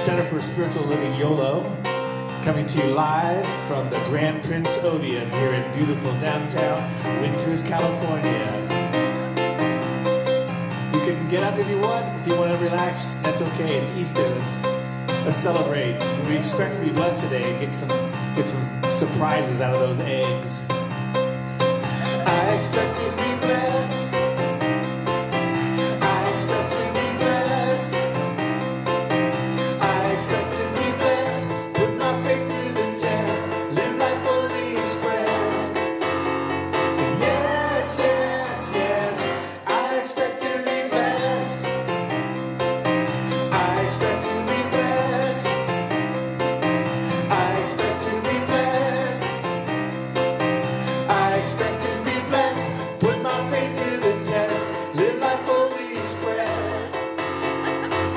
Center for Spiritual Living, Yolo, coming to you live from the Grand Prince Odeon here in beautiful downtown Winters, California. You can get up if you want. If you want to relax, that's okay. It's Easter. Let's celebrate. And we expect to be blessed today and get some surprises out of those eggs. I expect to be blessed. I expect to be blessed. I expect to be blessed. Put my faith to the test. Live life fully expressed. And yes, yes, yes. I expect to be blessed. I expect to be blessed. I expect to be blessed. I expect to be blessed. Put my faith to the test. Live life fully expressed.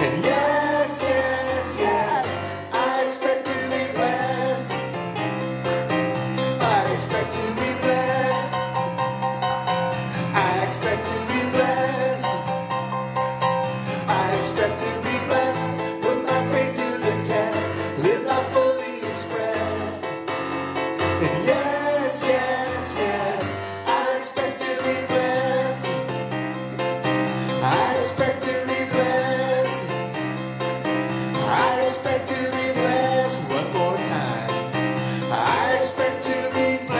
And yes, yes, yes. I expect to be blessed. I expect to be blessed. I expect to be blessed. I expect to be blessed. Put my faith to the test. Live life fully expressed. And yes, yes, yes. I expect to be blessed. I expect to be blessed. I expect to be blessed. One more time. I expect to be blessed.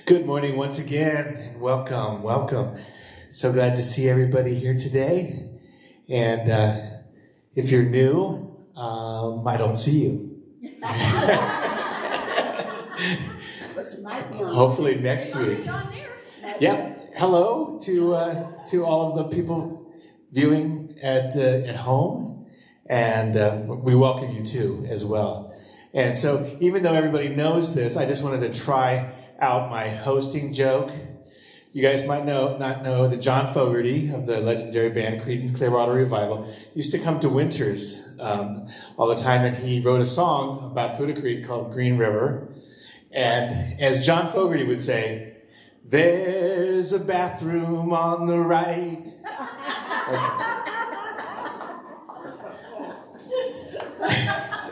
Good morning once again, and welcome, welcome. So glad to see everybody here today. And if you're new, I don't see you. Hopefully next week. Yep. Hello to all of the people viewing at home, and we welcome you too as well. And so, even though everybody knows this, I just wanted to try out my hosting joke. You guys might not know that John Fogerty of the legendary band Creedence Clearwater Revival used to come to Winters all the time, and he wrote a song about Puda Creek called Green River. And as John Fogerty would say, there's a bathroom on the right. Okay.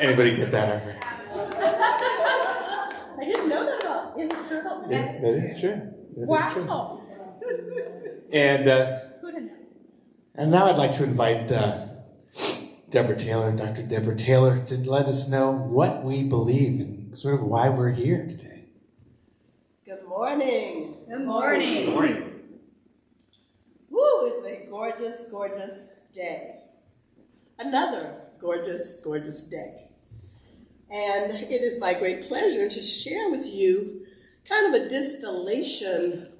Anybody get that over? I didn't know that. Is it true? Yeah, that is true. That Wow. is true. And now I'd like to invite Dr. Deborah Taylor, to let us know what we believe and sort of why we're here today. Good morning. Good morning. Good morning. Woo, it's a gorgeous, gorgeous day. Another gorgeous, gorgeous day. And it is my great pleasure to share with you kind of a distillation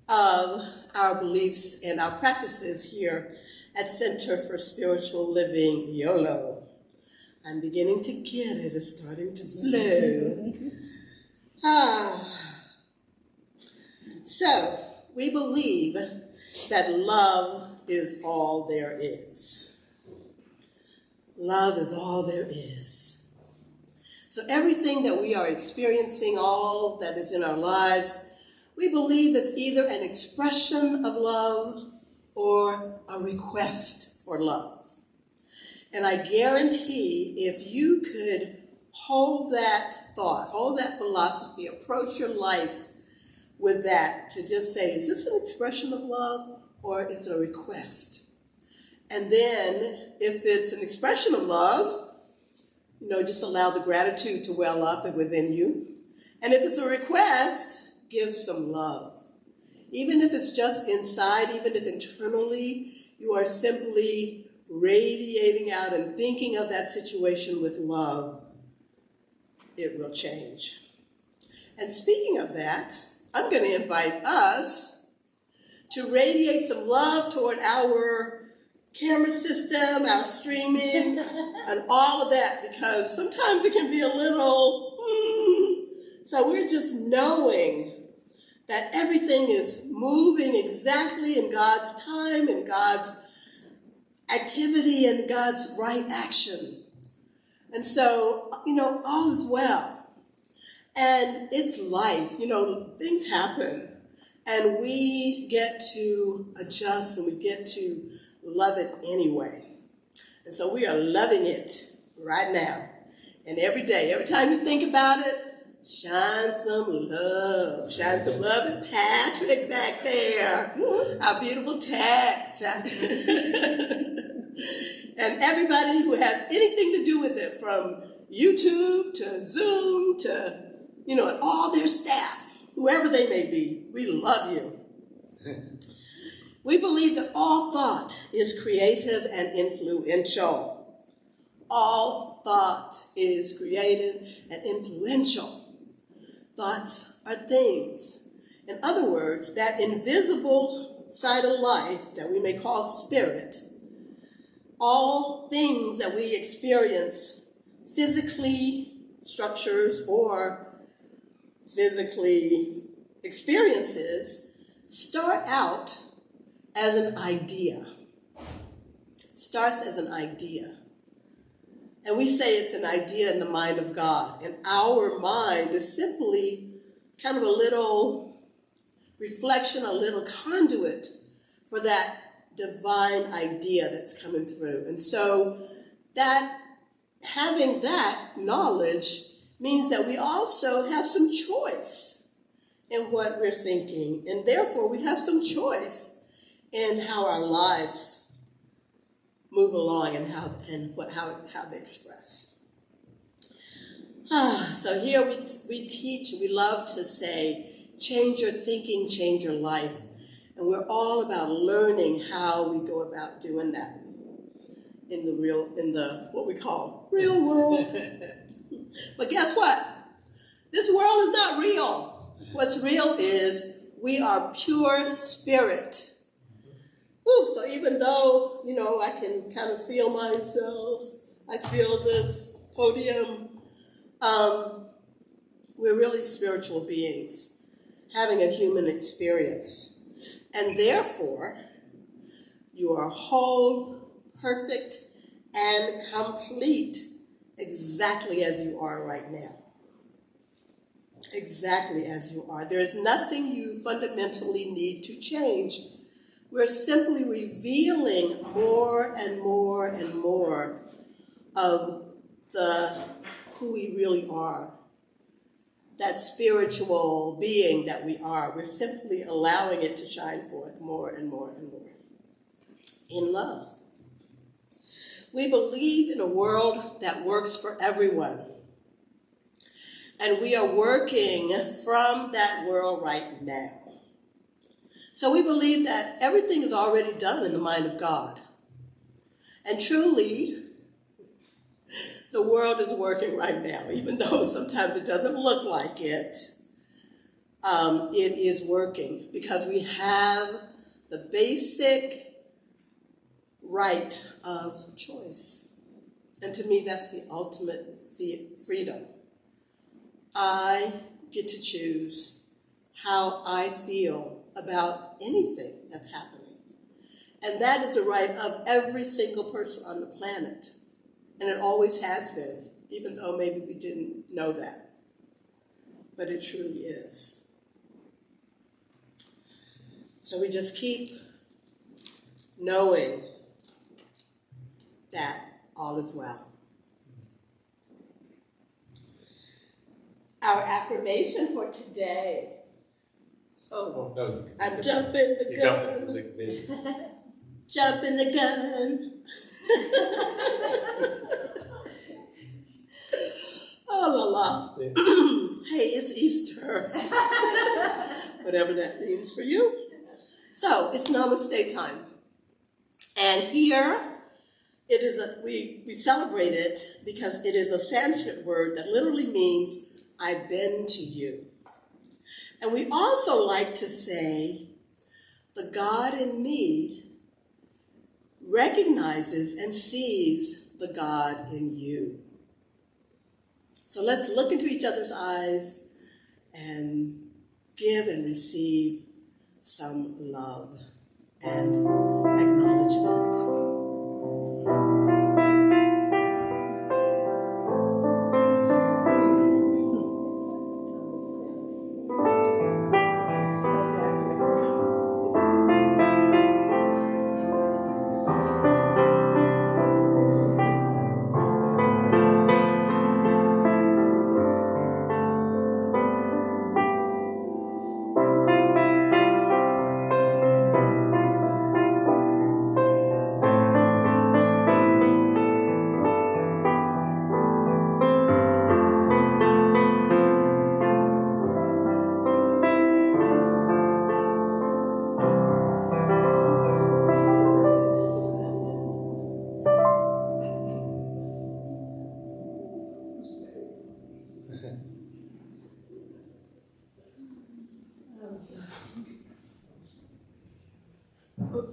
of our beliefs and our practices here at Center for Spiritual Living, Yolo. I'm beginning to get it. It's starting to flow. So, we believe that love is all there is. Love is all there is. So everything that we are experiencing, all that is in our lives, we believe is either an expression of love or a request for love. And I guarantee if you could hold that thought, hold that philosophy, approach your life with that, to just say, is this an expression of love or is it a request? And then if it's an expression of love, just allow the gratitude to well up within you. And if it's a request, give some love. Even if it's just inside, even if internally you are simply radiating out and thinking of that situation with love, it will change. And speaking of that, I'm going to invite us to radiate some love toward our camera system, our streaming, and all of that, because sometimes it can be a little, So we're just knowing that everything is moving exactly in God's time, in God's activity, and God's right action. And so, all is well. And it's life. Things happen. And we get to adjust and we get to love it anyway. And so we are loving it right now. And every day, every time you think about it, shine some love. Shine some love at Patrick back there. Our beautiful text. And everybody who has anything to do with it, from YouTube to Zoom to, and all their staff, whoever they may be, we love you. We believe that all thought is creative and influential. All thought is creative and influential. Thoughts are things. In other words, that invisible side of life that we may call spirit, all things that we experience physically, structures, or physically experiences, start out as an idea. It starts as an idea. And we say it's an idea in the mind of God. And our mind is simply kind of a little reflection, a little conduit for that divine idea that's coming through. And so that having that knowledge means that we also have some choice in what we're thinking. And therefore we have some choice in how our lives move along and how they express. So here we teach, we love to say, change your thinking, change your life. And we're all about learning how we go about doing that in the what we call real world. But guess what? This world is not real. What's real is we are pure spirit. So even though, I can kind of feel myself, I feel this podium, we're really spiritual beings having a human experience. And therefore, you are whole, perfect, and complete exactly as you are right now. Exactly as you are. There is nothing you fundamentally need to change. We're simply revealing more and more and more of who we really are, that spiritual being that we are. We're simply allowing it to shine forth more and more and more in love. We believe in a world that works for everyone. And we are working from that world right now. So we believe that everything is already done in the mind of God. And truly, the world is working right now, even though sometimes it doesn't look like it. It is working because we have the basic right of choice. And to me, that's the ultimate freedom. I get to choose how I feel about anything that's happening. And that is the right of every single person on the planet. And it always has been, even though maybe we didn't know that. But it truly is. So we just keep knowing that all is well. Our affirmation for today. No. I'm jumping the gun. Jumping the gun. Oh, la la. Yeah. Hey, it's Easter. Whatever that means for you. So, it's Namaste time. And here, it is we celebrate it because it is a Sanskrit word that literally means, I bend to you. And we also like to say, the God in me recognizes and sees the God in you. So let's look into each other's eyes and give and receive some love and acknowledgement.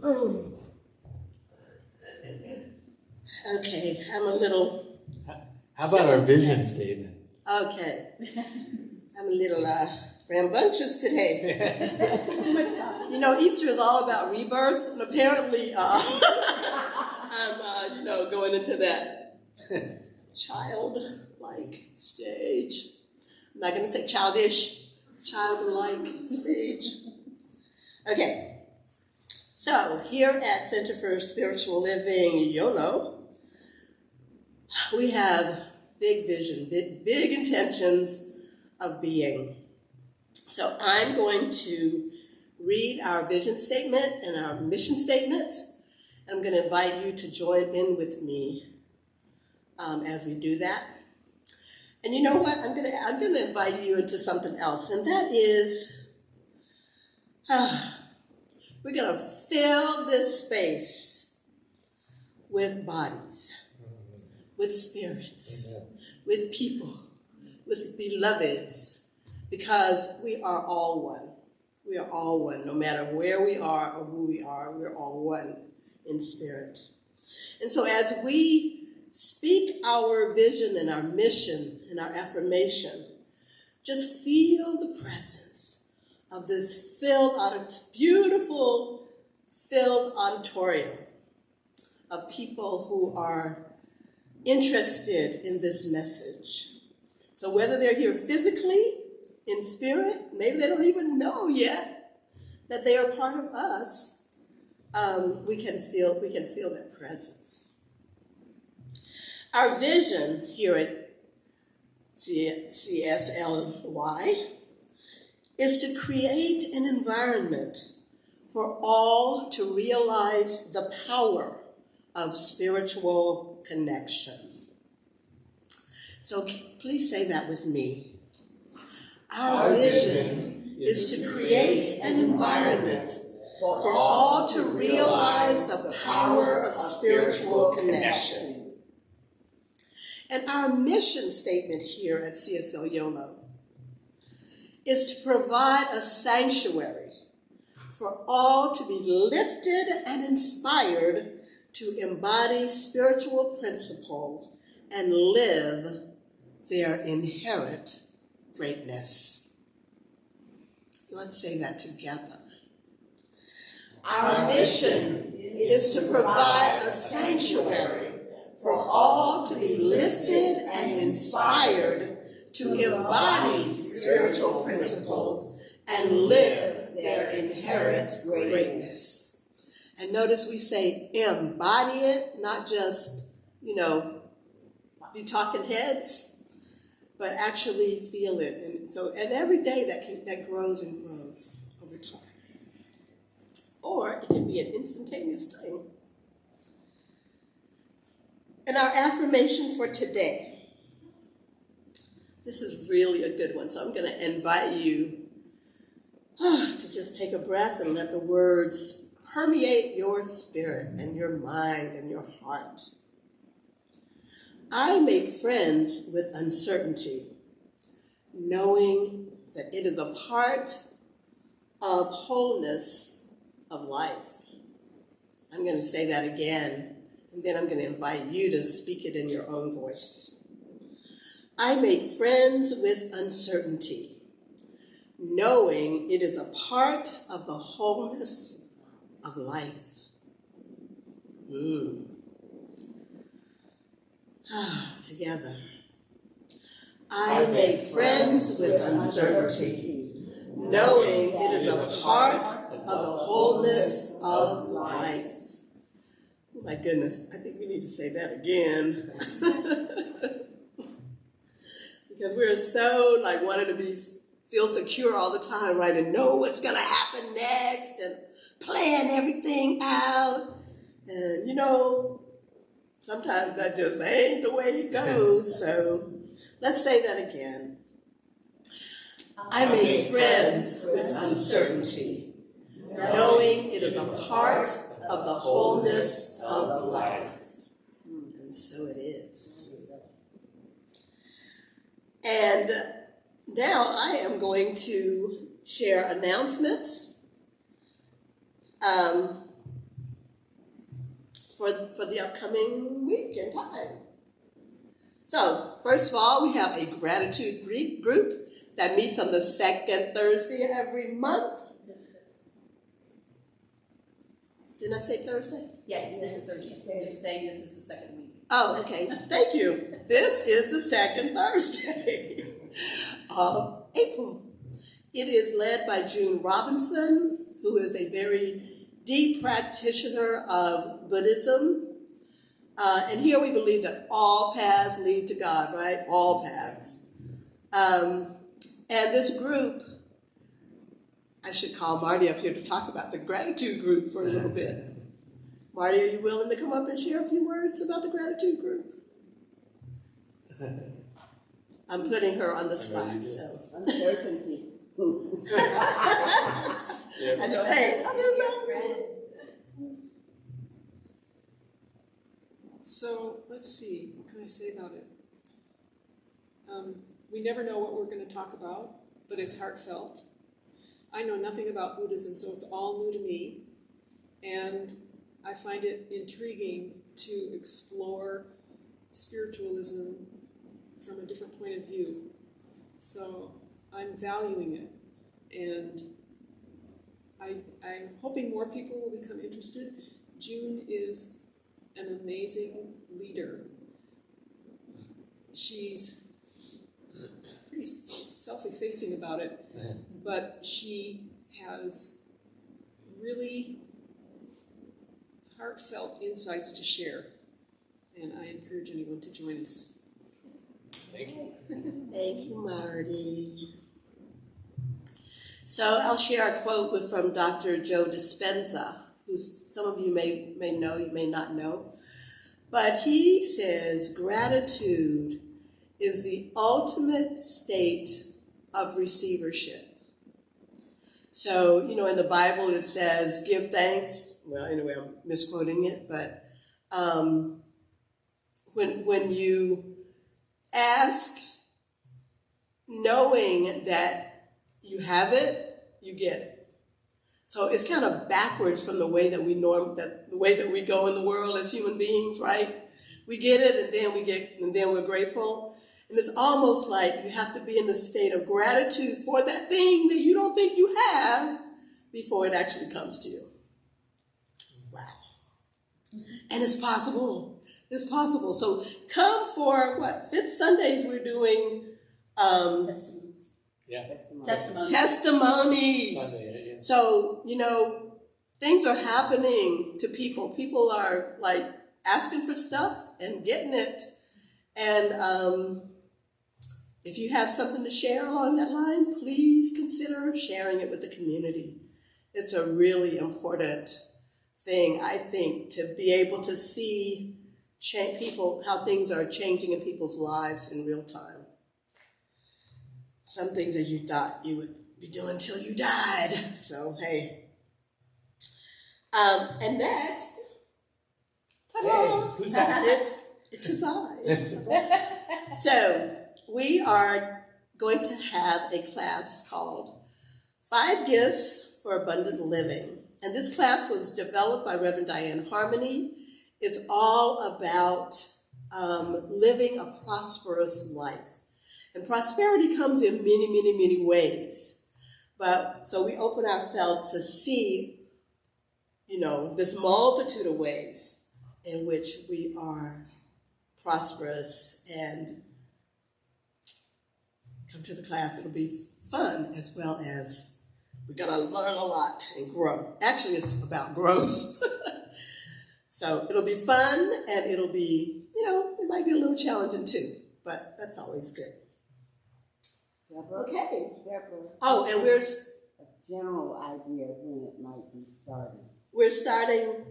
Okay, I'm a little. How about our vision statement? Okay, I'm a little rambunctious today. You know, Easter is all about rebirth, and apparently, I'm going into that childlike stage. I'm not going to say childish, childlike stage. Okay, so here at Center for Spiritual Living, Yolo, we have big vision, big intentions of being. So I'm going to read our vision statement and our mission statement. And I'm going to invite you to join in with me as we do that. And you know what? I'm going to invite you into something else, and that is we're going to fill this space with bodies, with spirits, with people, with beloveds, because we are all one. We are all one. No matter where we are or who we are, we're all one in spirit. And so as we speak our vision and our mission and our affirmation, just feel the presence of this beautiful filled auditorium of people who are interested in this message. So whether they're here physically, in spirit, maybe they don't even know yet that they are part of us, we can feel their presence. Our vision here at CSLY is to create an environment for all to realize the power of spiritual connection. So please say that with me. Our vision is to create an environment for all to realize the power of spiritual connection. And our mission statement here at CSL Yolo is to provide a sanctuary for all to be lifted and inspired to embody spiritual principles and live their inherent greatness. Let's say that together. Our mission is to provide a sanctuary for all to be lifted and inspired to embody spiritual principles and live their inherent greatness. And notice we say embody it, not just, be talking heads, but actually feel it. And every day that grows and grows over time. Or it can be an instantaneous thing. And our affirmation for today, this is really a good one. So I'm going to invite you to just take a breath and let the words permeate your spirit and your mind and your heart. I make friends with uncertainty, knowing that it is a part of wholeness of life. I'm going to say that again, and then I'm going to invite you to speak it in your own voice. I make friends with uncertainty, knowing it is a part of the wholeness of life. Together. I make friends with uncertainty, knowing it is a part of the wholeness of life. Oh my goodness, I think we need to say that again. Because we're so wanting to feel secure all the time, right? And know what's going to happen next and plan everything out. And sometimes that just ain't the way it goes. So let's say that again. I make friends with uncertainty, knowing it is a part of the wholeness of life. And so it is. And now I am going to share announcements. for the upcoming week and time. So, first of all, we have a gratitude group that meets on the second Thursday every month. Didn't I say Thursday? Yes, this is Thursday. I'm just saying this is the second week. Oh, okay. Thank you. This is the second Thursday of April. It is led by June Robinson, who is a very deep practitioner of Buddhism. And here we believe that all paths lead to God, right? All paths. And this group, I should call Marty up here to talk about the gratitude group for a little bit. Marty, are you willing to come up and share a few words about the gratitude group? I'm putting her on the spot, so. Uncertainty. I know, hey, I don't know. So let's see, what can I say about it? We never know what we're going to talk about, but it's heartfelt. I know nothing about Buddhism, so it's all new to me. And I find it intriguing to explore spiritualism from a different point of view. So I'm valuing it. And I'm hoping more people will become interested. June is an amazing leader. She's pretty self-effacing about it, but she has really heartfelt insights to share, and I encourage anyone to join us. Thank you. Thank you, Marty. So I'll share a quote from Dr. Joe Dispenza, who some of you may know, you may not know. But he says gratitude is the ultimate state of receivership. So, in the Bible it says, give thanks. Well, anyway, I'm misquoting it, but when you ask, knowing that you have it, you get it. So it's kind of backwards from the way that the way that we go in the world as human beings, right? We get it, and then we're grateful. And it's almost like you have to be in a state of gratitude for that thing that you don't think you have before it actually comes to you. Wow. And it's possible. It's possible. So come for fifth Sundays we're doing testimonies. Sunday, yeah. So, things are happening to people. People are like asking for stuff and getting it. And if you have something to share along that line, please consider sharing it with the community. It's a really important thing, I think, to be able to see how things are changing in people's lives in real time. Some things that you thought you would be doing till you died. So, hey. And next, ta-da! Hey, who's that? It is I. So, we are going to have a class called 5 Gifts for Abundant Living. And this class was developed by Reverend Diane Harmony. It's all about living a prosperous life. And prosperity comes in many, many, many ways. So we open ourselves to see, this multitude of ways in which we are prosperous, and come to the class. It'll be fun, as well as we're going to learn a lot and grow. Actually, it's about growth. So it'll be fun, and it'll be, it might be a little challenging too, but that's always good. Deborah, Okay. Deborah, Oh, and we're a general idea of when it might be starting. We're starting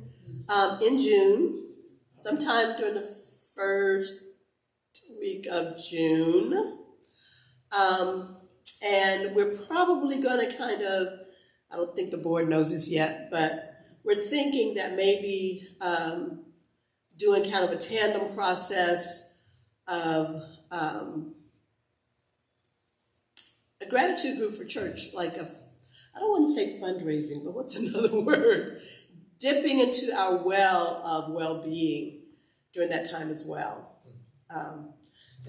in June, sometime during the first week of June. And we're probably going to I don't think the board knows this yet, but we're thinking that maybe doing kind of a tandem process of a gratitude group for church, I don't want to say fundraising, but what's another word? dipping into our well of well-being during that time as well. And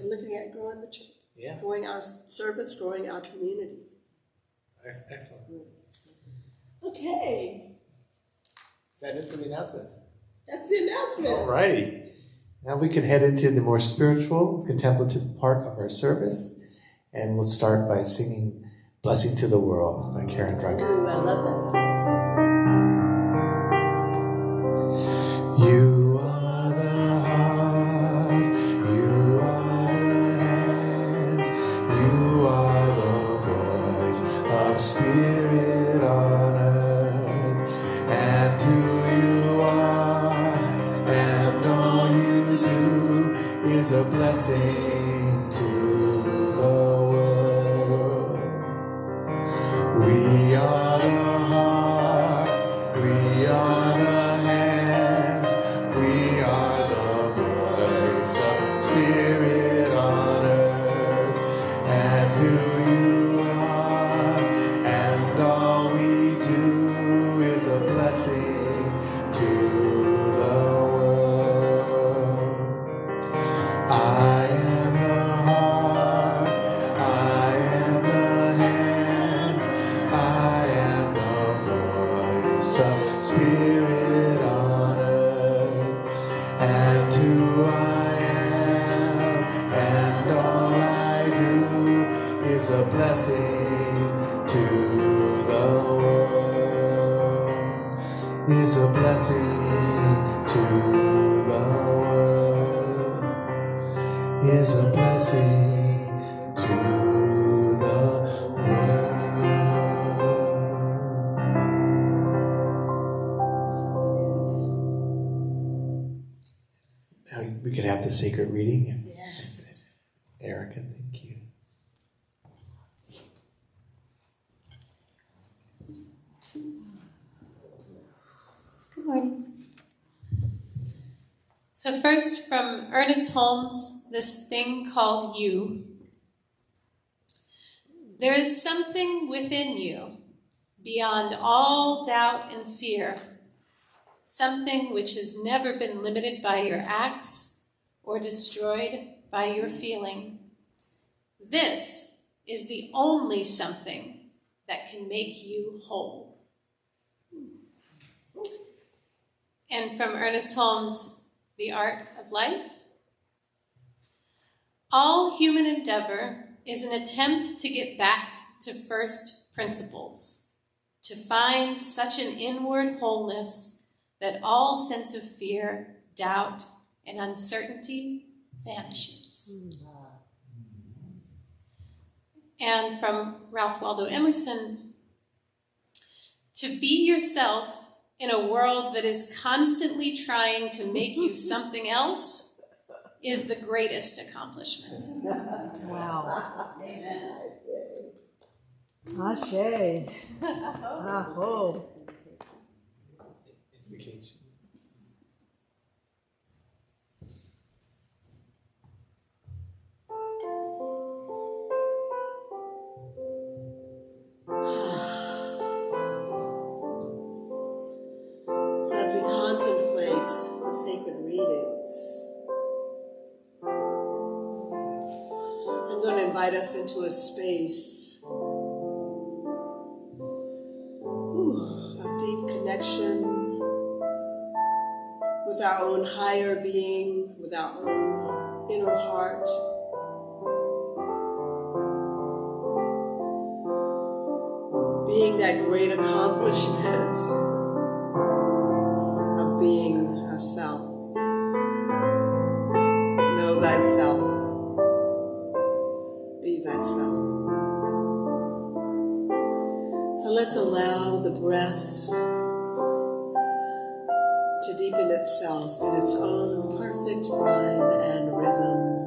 looking at growing the church, growing our service, growing our community. Excellent. Okay, Is that it for the announcements? that's the announcement. All righty. Now we can head into the more spiritual, contemplative part of our service. And we'll start by singing Blessing to the World by Karen Drucker. Ooh, I love that song. You are the heart, you are the hands, you are the voice of spirit on earth, and who you are, and all you do is a blessing to the world. We are the heart, we are the hands, we are the voice of spirit on earth, and who you are, and all we do is a blessing to the world. I am the heart, I am the hands, I am the voice of spirit on earth, and who I am, and all I do is a blessing to the world, is a blessing to the world, is a blessing to the world. Now we can have the sacred reading. Yes. Erica, thank you. Good morning. So first from Ernest Holmes, this thing called you. There is something within you beyond all doubt and fear, something which has never been limited by your acts or destroyed by your feeling. This is the only something that can make you whole. And from Ernest Holmes, The Art of Life. All human endeavor is an attempt to get back to first principles, to find such an inward wholeness that all sense of fear, doubt, and uncertainty vanishes. And from Ralph Waldo Emerson, to be yourself in a world that is constantly trying to make you something else is the greatest accomplishment. Wow. Ashe. Aho. Invocation. So as we contemplate the sacred readings, I'm going to invite us into a space of deep connection with our own higher being, with our own inner heart. Being that great accomplishment of being ourselves. Know thyself. Be thyself. So let's allow the breath to deepen itself in its own perfect rhyme and rhythm.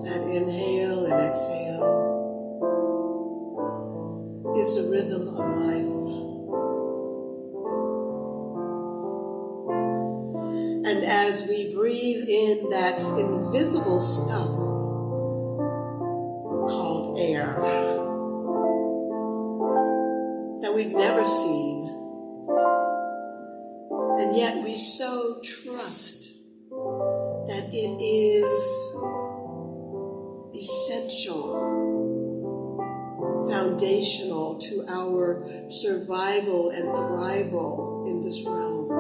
That inhale and exhale is the rhythm of life. And as we breathe in that invisible stuff called air, trust that it is essential, foundational to our survival and thrival in this realm.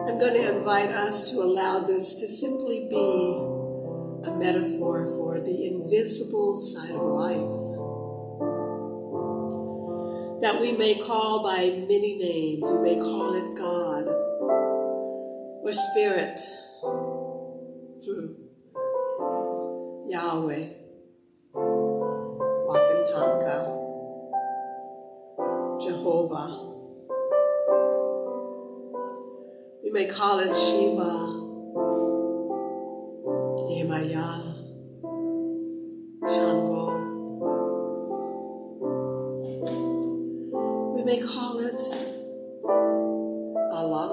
I'm going to invite us to allow this to simply be a metaphor for the invisible side of life that we may call by many names. We may call it God or Spirit, Yahweh, Wakantanka, Jehovah. We may call it Shiva, Yemaya, Shango. We may call it Allah,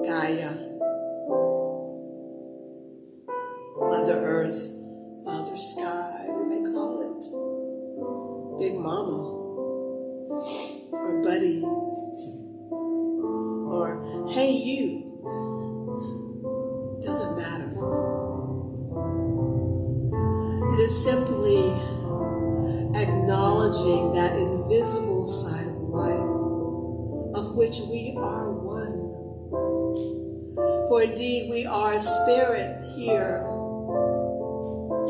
Gaia, Mother Earth, Father Sky. We may call it Big Mama, or Buddy, or Hey You. Doesn't matter. It is simply acknowledging that invisible side of life of which we are one. For indeed we are spirit here,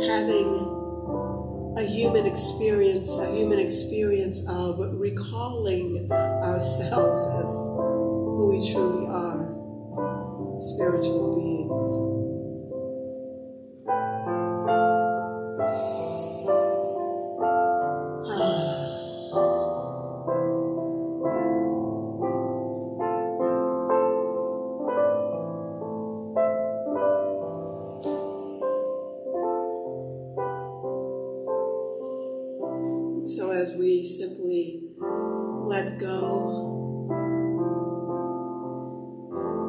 having a human experience of recalling ourselves as who we truly are, spiritual beings. So as we simply let go,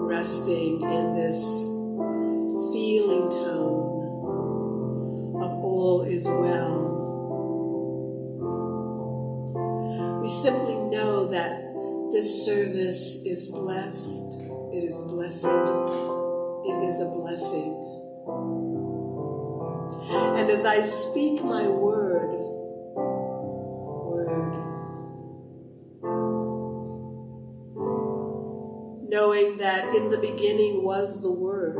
resting in this feeling tone of all is well, we simply know that this service is blessed, it is blessed, it is a blessing. And as I speak my word, knowing that in the beginning was the Word.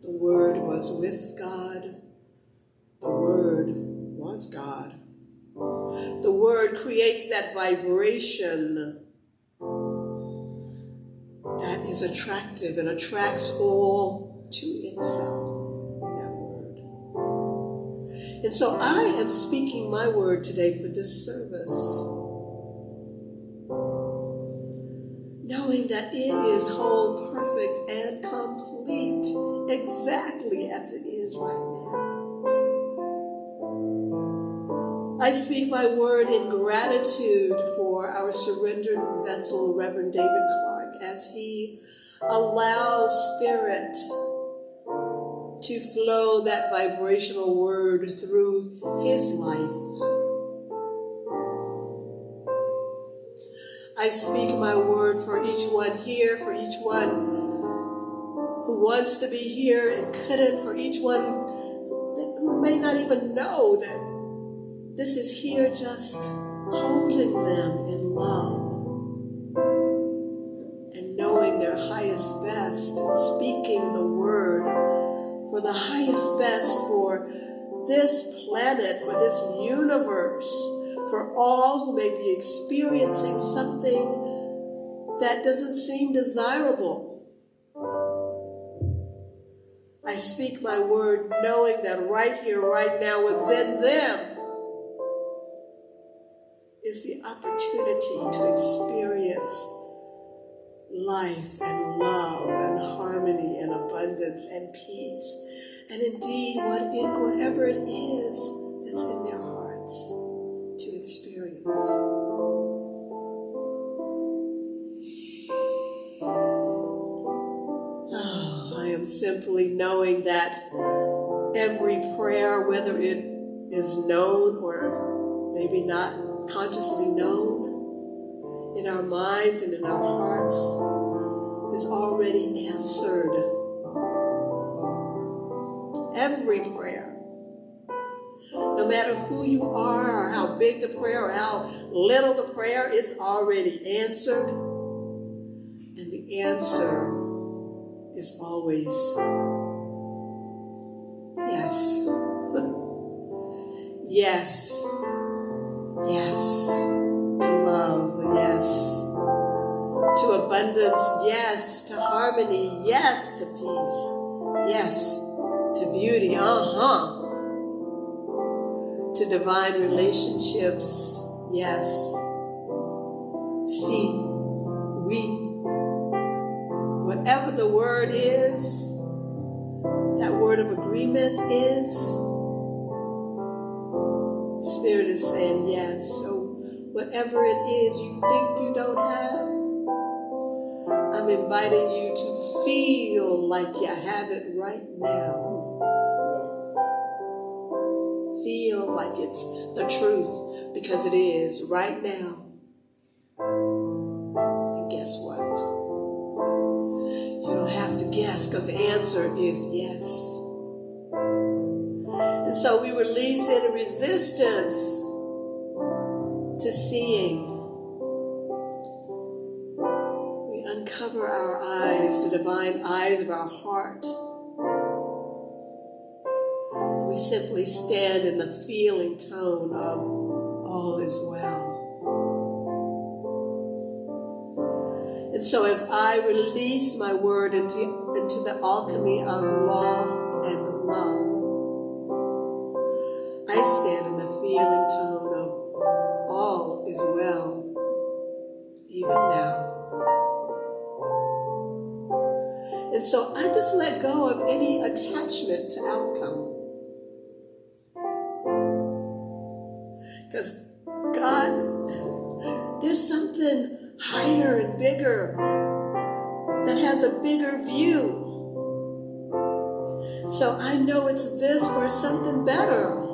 The Word was with God. The Word was God. The Word creates that vibration that is attractive and attracts all to itself in that Word. And so I am speaking my word today for this service, knowing that it is whole, perfect, and complete, exactly as it is right now. I speak my word in gratitude for our surrendered vessel, Reverend David Clark, as he allows Spirit to flow that vibrational word through his life. I speak my word for each one here, for each one who wants to be here and couldn't, for each one who may not even know that this is here, just holding them in love and knowing their highest best and speaking the word for the highest best for this planet, for this universe, for all who may be experiencing something that doesn't seem desirable. I speak my word knowing that right here, right now, within them is the opportunity to experience life and love and harmony and abundance and peace. And indeed, whatever it is that's in their hearts to experience. I am simply knowing that every prayer, whether it is known or maybe not consciously known, in our minds and in our hearts is already answered. Every prayer. No matter who you are or how big the prayer or how little the prayer, it's already answered. And the answer is always yes. Yes. Yes. To love. Yes. To abundance. Yes. To harmony. Yes. To peace. Yes. To beauty. To divine relationships. Yes. See, whatever the word is, that word of agreement is, Spirit is saying yes. So whatever it is you think you don't have, I'm inviting you to feel like you have it right now. Feel like it's the truth, because it is right now. And guess what? You don't have to guess, because the answer is yes. And so we release any resistance to seeing. We uncover our eyes, the divine eyes of our heart. And we simply stand in the feeling tone of all is well. And so as I release my word into the alchemy of law and love, I stand in the feeling tone of all is well, even now. And so I just let go of any attachment to outcome. Because God, there's something higher and bigger that has a bigger view. So I know it's this or something better.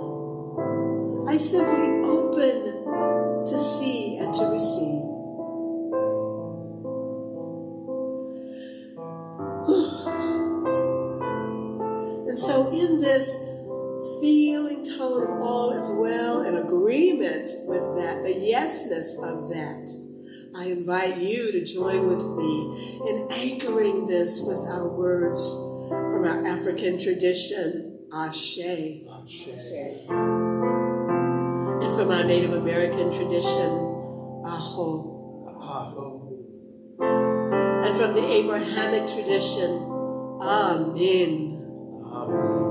I simply open to see and to receive. And so in this feeling tone of all is well, and agreement with that, the yesness of that, I invite you to join with me in anchoring this with our words from our African tradition, Ashe. Ashe. And from our Native American tradition, Aho. Aho. And from the Abrahamic tradition, Amen. Amen.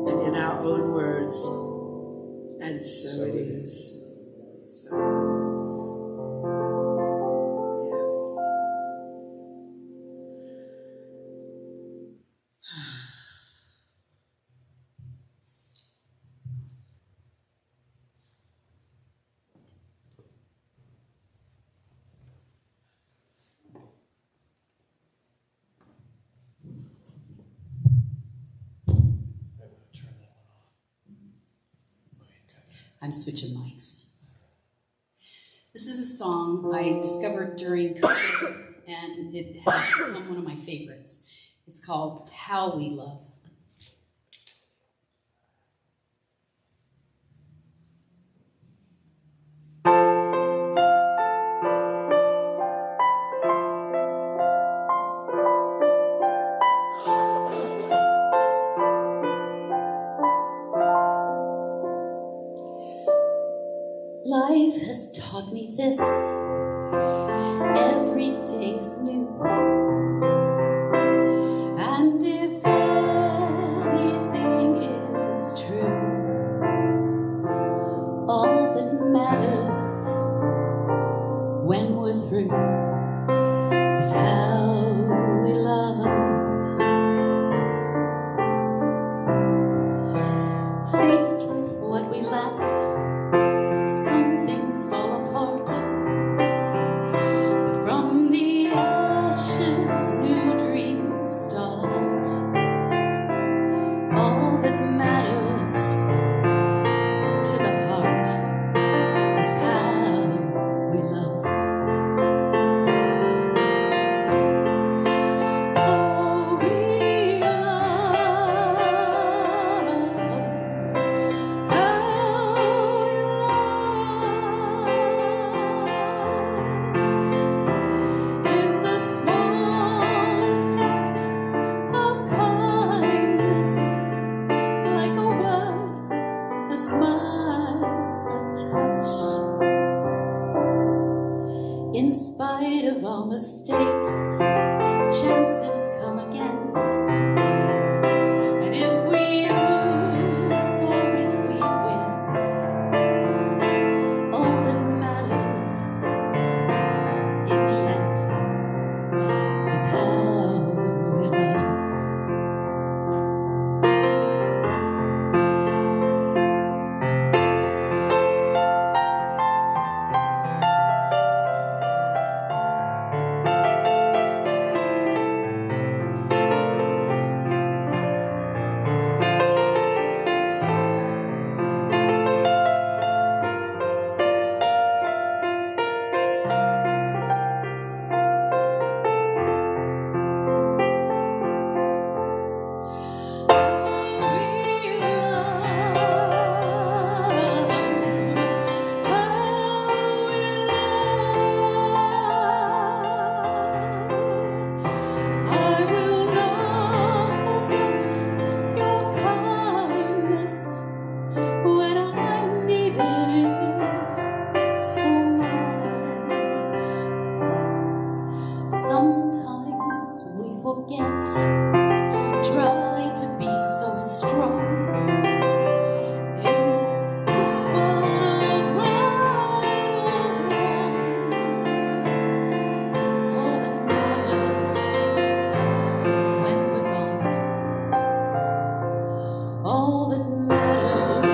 And in our own words, and so it is. So it is. Yes. Turn that one off. Okay, good. I'm switching mics. This is a song I discovered during COVID, and it has become one of my favorites. It's called How We Love. Life has taught me this. Every day is new. And if anything is true, all that matters when we're through is how we love. Faced with what we lack, some things fall apart, but from the ashes new dreams start. All that matters to the heart is how we we love. Oh, we love. Oh, we love. In the smallest act of kindness, like a word, a smile, a touch. In spite of all mistakes, chances come again. And if we lose or if we win, all that matters in the end is how we love. Sometimes we forget, try to be so strong in this world of right or wrong. All that matters when we're gone, all that matters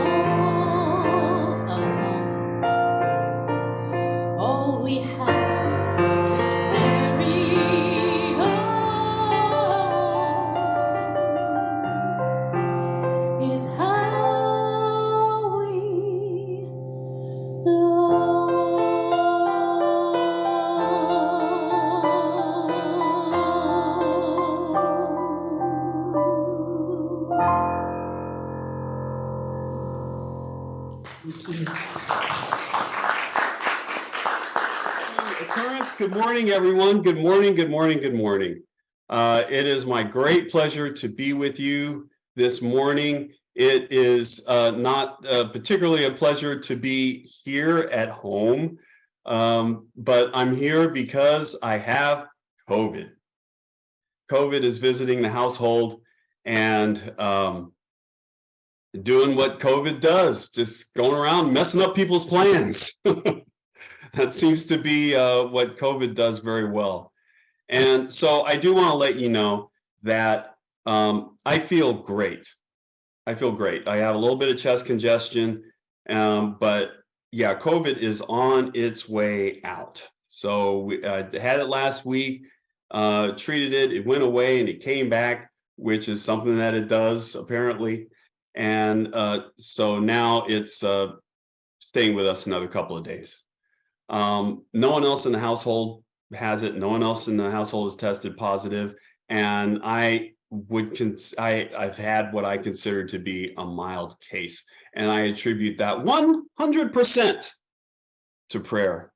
all along, all we have to carry on is how we love. Thank you. Occurrence. Good morning, everyone. Good morning, good morning, good morning. It is my great pleasure to be with you this morning. It is not particularly a pleasure to be here at home, but I'm here because I have COVID. COVID is visiting the household and doing what COVID does, just going around messing up people's plans. That seems to be what COVID does very well. And so I do want to let you know that I feel great. I feel great. I have a little bit of chest congestion, but yeah, COVID is on its way out. So we had it last week, treated it, it went away and it came back, which is something that it does apparently. And so now it's staying with us another couple of days. No one else in the household has it. No one else in the household is tested positive. And I've had what I consider to be a mild case. And I attribute that 100% to prayer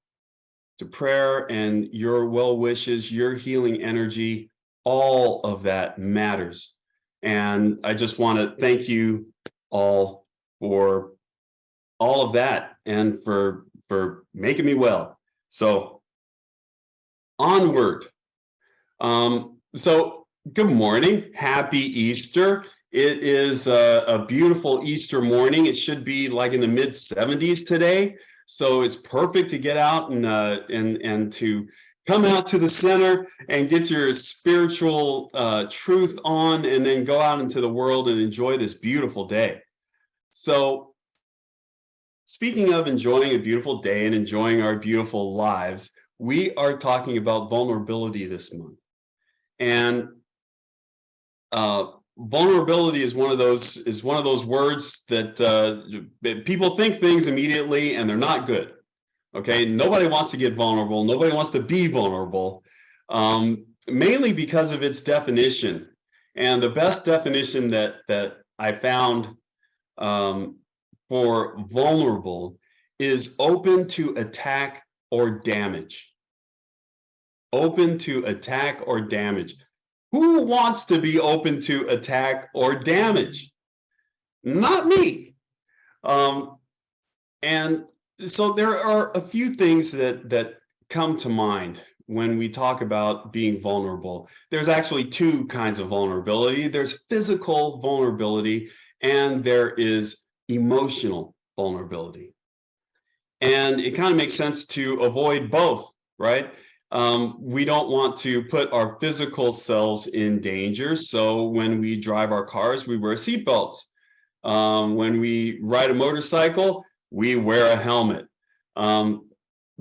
and your well wishes, your healing energy, all of that matters. And I just want to thank you all for all of that and for making me well. So onward. So good morning, happy Easter. It is a beautiful Easter morning. It should be like in the mid 70s today. So it's perfect to get out and to come out to the center and get your spiritual truth on and then go out into the world and enjoy this beautiful day. So speaking of enjoying a beautiful day and enjoying our beautiful lives, we are talking about vulnerability this month. And vulnerability is one of those words that people think things immediately and they're not good. Okay, nobody wants to get vulnerable. Nobody wants to be vulnerable, mainly because of its definition. And the best definition that I found for vulnerable is open to attack or damage. Open to attack or damage. Who wants to be open to attack or damage? Not me. And so there are a few things that come to mind when we talk about being vulnerable. There's actually two kinds of vulnerability. There's physical vulnerability and there is emotional vulnerability. And it kind of makes sense to avoid both, right? We don't want to put our physical selves in danger. So when we drive our cars, we wear seatbelts. When we ride a motorcycle, we wear a helmet,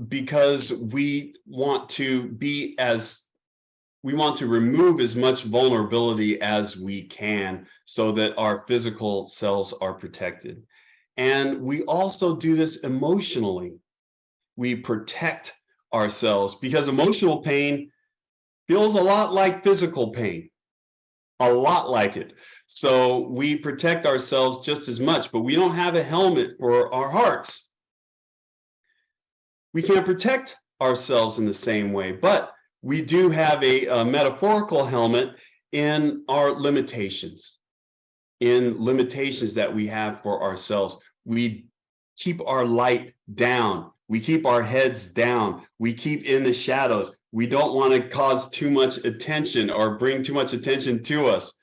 because we want to remove as much vulnerability as we can so that our physical selves are protected. And we also do this emotionally. We protect ourselves because emotional pain feels a lot like physical pain, a lot like it. So we protect ourselves just as much, but we don't have a helmet for our hearts. We can't protect ourselves in the same way, but we do have a metaphorical helmet in our limitations, that we have for ourselves. We keep our light down. We keep our heads down. We keep in the shadows. We don't want to cause too much attention or bring too much attention to us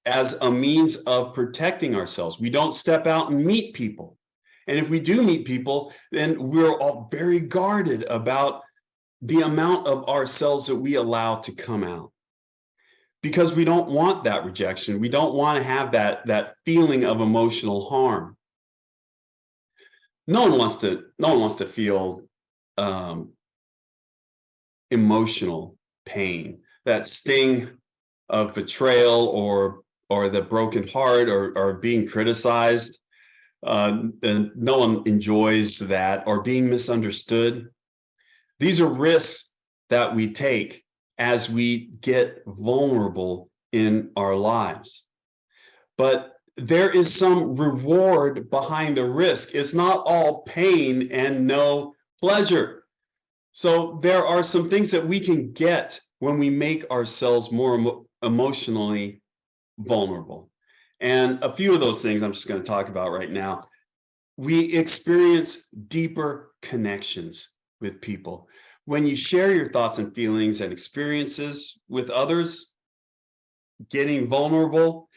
as a means of protecting ourselves. We don't step out and meet people. And if we do meet people, then we're all very guarded about the amount of ourselves that we allow to come out. Because we don't want that rejection. We don't want to have that feeling of emotional harm. No one wants to feel emotional pain, that sting of betrayal or the broken heart or being criticized. And no one enjoys that, or being misunderstood. These are risks that we take as we get vulnerable in our lives. But there is some reward behind the risk. It's not all pain and no pleasure. So there are some things that we can get when we make ourselves more emotionally vulnerable. And a few of those things I'm just going to talk about right now. We experience deeper connections with people. When you share your thoughts and feelings and experiences with others, getting vulnerable,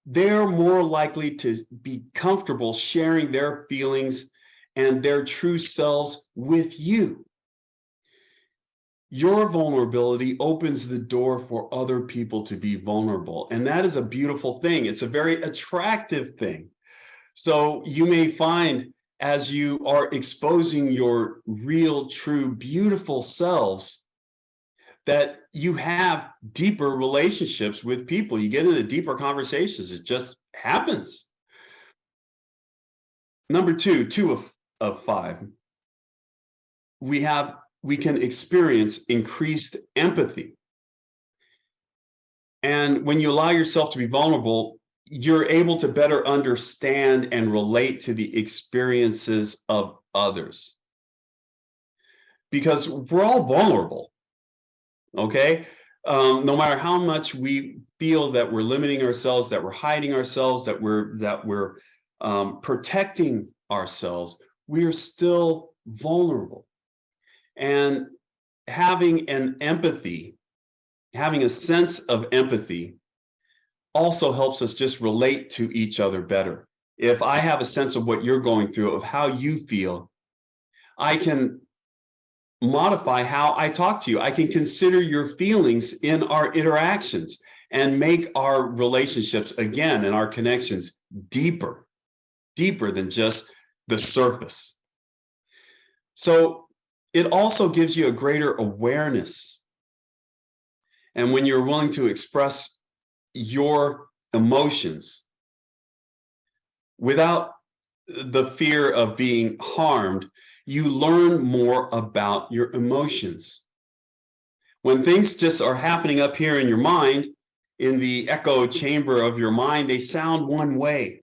they're more likely to be comfortable sharing their feelings and their true selves with you. Your vulnerability opens the door for other people to be vulnerable. And that is a beautiful thing. It's a very attractive thing. So you may find as you are exposing your real, true, beautiful selves, that you have deeper relationships with people. You get into deeper conversations. It just happens. Number two of five, we can experience increased empathy. And when you allow yourself to be vulnerable, you're able to better understand and relate to the experiences of others. Because we're all vulnerable, okay? No matter how much we feel that we're limiting ourselves, that we're hiding ourselves, that we're protecting ourselves, we are still vulnerable. And having a sense of empathy also helps us just relate to each other better. If I have a sense of what you're going through, of how you feel, I can modify how I talk to you. I can consider your feelings in our interactions and make our relationships, again, and our connections deeper than just the surface. So it also gives you a greater awareness. And when you're willing to express your emotions without the fear of being harmed, You learn more about your emotions. When things just are happening up here in your mind, in the echo chamber of your mind, they sound one way.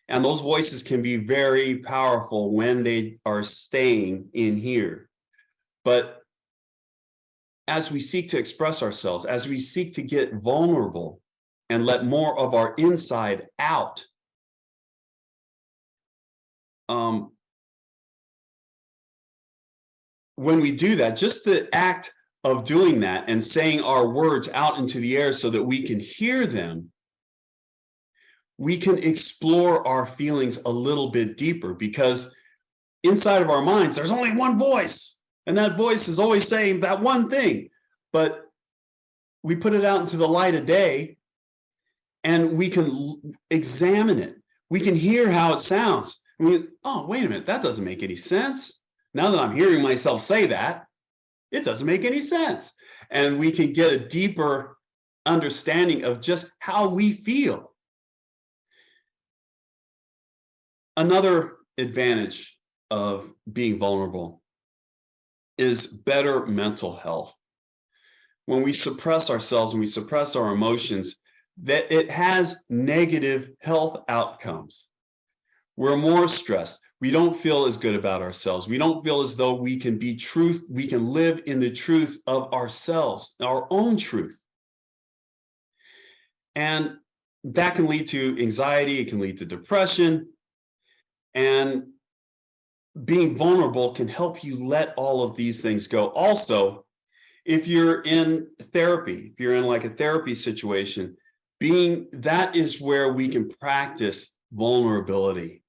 And those voices can be very powerful when they are staying in here. But as we seek to express ourselves, as we seek to get vulnerable and let more of our inside out, when we do that, just the act of doing that and saying our words out into the air so that we can hear them, we can explore our feelings a little bit deeper, because inside of our minds, there's only one voice, and that voice is always saying that one thing. But we put it out into the light of day, and we can examine it. We can hear how it sounds. Oh, wait a minute, that doesn't make any sense. Now that I'm hearing myself say that, it doesn't make any sense. And we can get a deeper understanding of just how we feel. Another advantage of being vulnerable is better mental health. When we suppress ourselves and we suppress our emotions, that it has negative health outcomes. We're more stressed. We don't feel as good about ourselves. We don't feel as though we can be truth. We can live in the truth of ourselves, our own truth. And that can lead to anxiety. It can lead to depression. And being vulnerable can help you let all of these things go. Also, if you're in therapy, if you're in like a therapy situation, that is where we can practice vulnerability.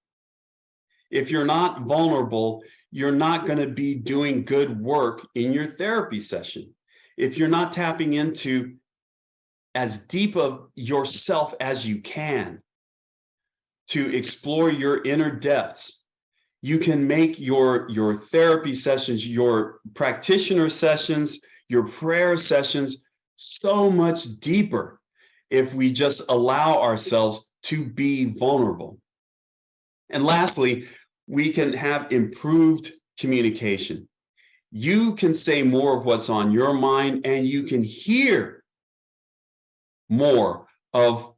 If you're not vulnerable, you're not going to be doing good work in your therapy session. If you're not tapping into as deep of yourself as you can to explore your inner depths, you can make your therapy sessions, your practitioner sessions, your prayer sessions so much deeper if we just allow ourselves to be vulnerable. And lastly, we can have improved communication. You can say more of what's on your mind, and you can hear more of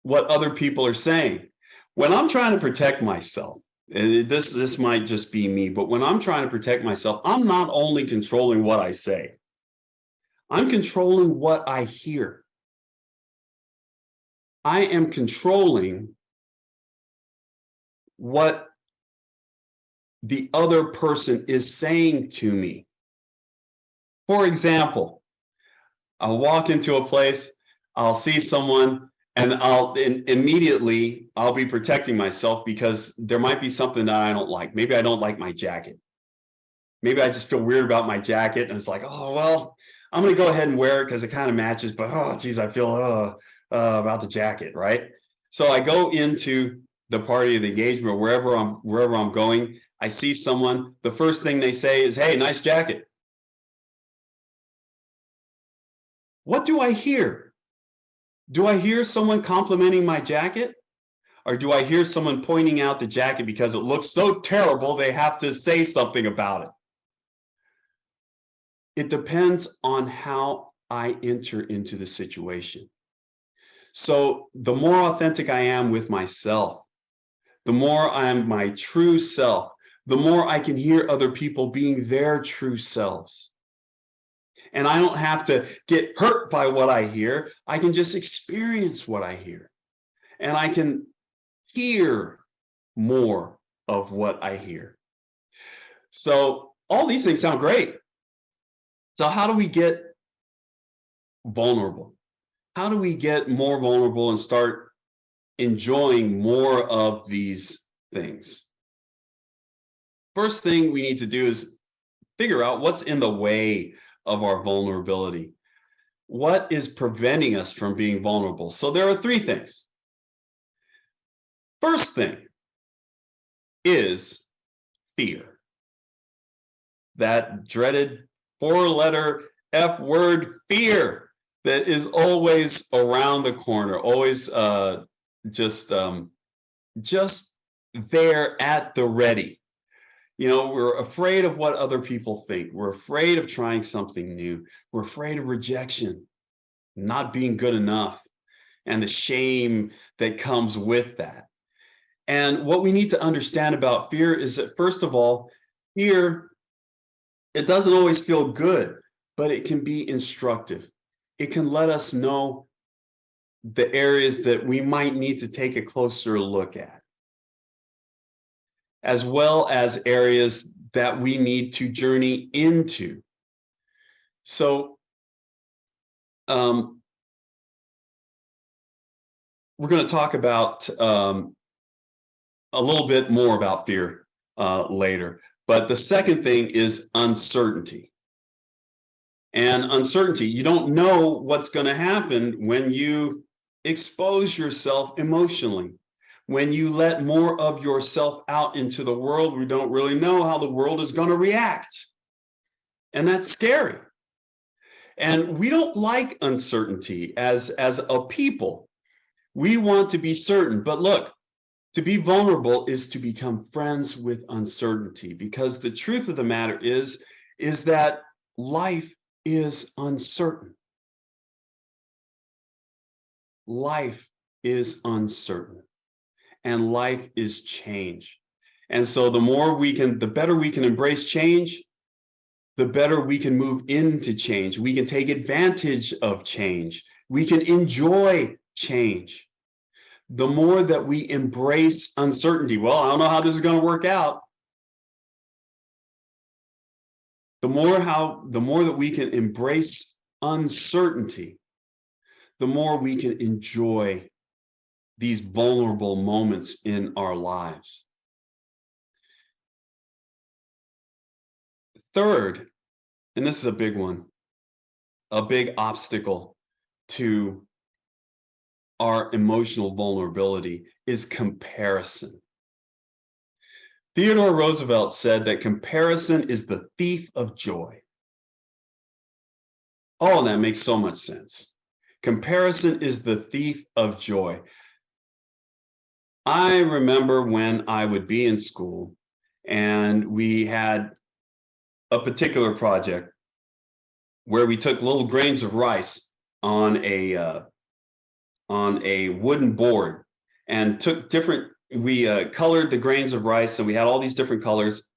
what other people are saying. When I'm trying to protect myself, and this might just be me, but when I'm trying to protect myself, I'm not only controlling what I say, I'm controlling what I hear. I am controlling what the other person is saying to me. For example, I'll walk into a place, I'll see someone, and immediately I'll be protecting myself because there might be something that I don't like. Maybe I don't like my jacket. Maybe I just feel weird about my jacket, and it's like, oh, well, I'm going to go ahead and wear it because it kind of matches, but oh, geez, I feel about the jacket, right? So I go into the party of the engagement, or wherever I'm going, I see someone, the first thing they say is, hey, nice jacket. What do I hear? Do I hear someone complimenting my jacket? Or do I hear someone pointing out the jacket because it looks so terrible they have to say something about it? It depends on how I enter into the situation. So the more authentic I am with myself, the more I am my true self, the more I can hear other people being their true selves. And I don't have to get hurt by what I hear. I can just experience what I hear. And I can hear more of what I hear. So all these things sound great. So how do we get vulnerable? How do we get more vulnerable and start enjoying more of these things? First thing we need to do is figure out what's in the way of our vulnerability. What is preventing us from being vulnerable? So there are three things. First thing is fear. That dreaded four-letter F word, fear, that is always around the corner, always just there at the ready. We're afraid of what other people think. We're afraid of trying something new. We're afraid of rejection, not being good enough, and the shame that comes with that. And what we need to understand about fear is that, first of all, fear, it doesn't always feel good, but it can be instructive. It can let us know the areas that we might need to take a closer look at, as well as areas that we need to journey into. So we're going to talk about a little bit more about fear later. But the second thing is uncertainty. And uncertainty, you don't know what's going to happen when you expose yourself emotionally. When you let more of yourself out into the world, we don't really know how the world is going to react. And that's scary. And we don't like uncertainty as a people. We want to be certain. But look, to be vulnerable is to become friends with uncertainty, because the truth of the matter is that life is uncertain. Life is uncertain, and life is change. And so the better we can embrace change, the better we can move into change. We can take advantage of change. We can enjoy change. The more that we embrace uncertainty, well, I don't know how this is going to work out. The more that we can embrace uncertainty, the more we can enjoy these vulnerable moments in our lives. Third, and this is a big one, a big obstacle to our emotional vulnerability is comparison. Theodore Roosevelt said that comparison is the thief of joy. Oh, and that makes so much sense. Comparison is the thief of joy. I remember when I would be in school and we had a particular project where we took little grains of rice on a wooden board and we colored the grains of rice, and we had all these different colors,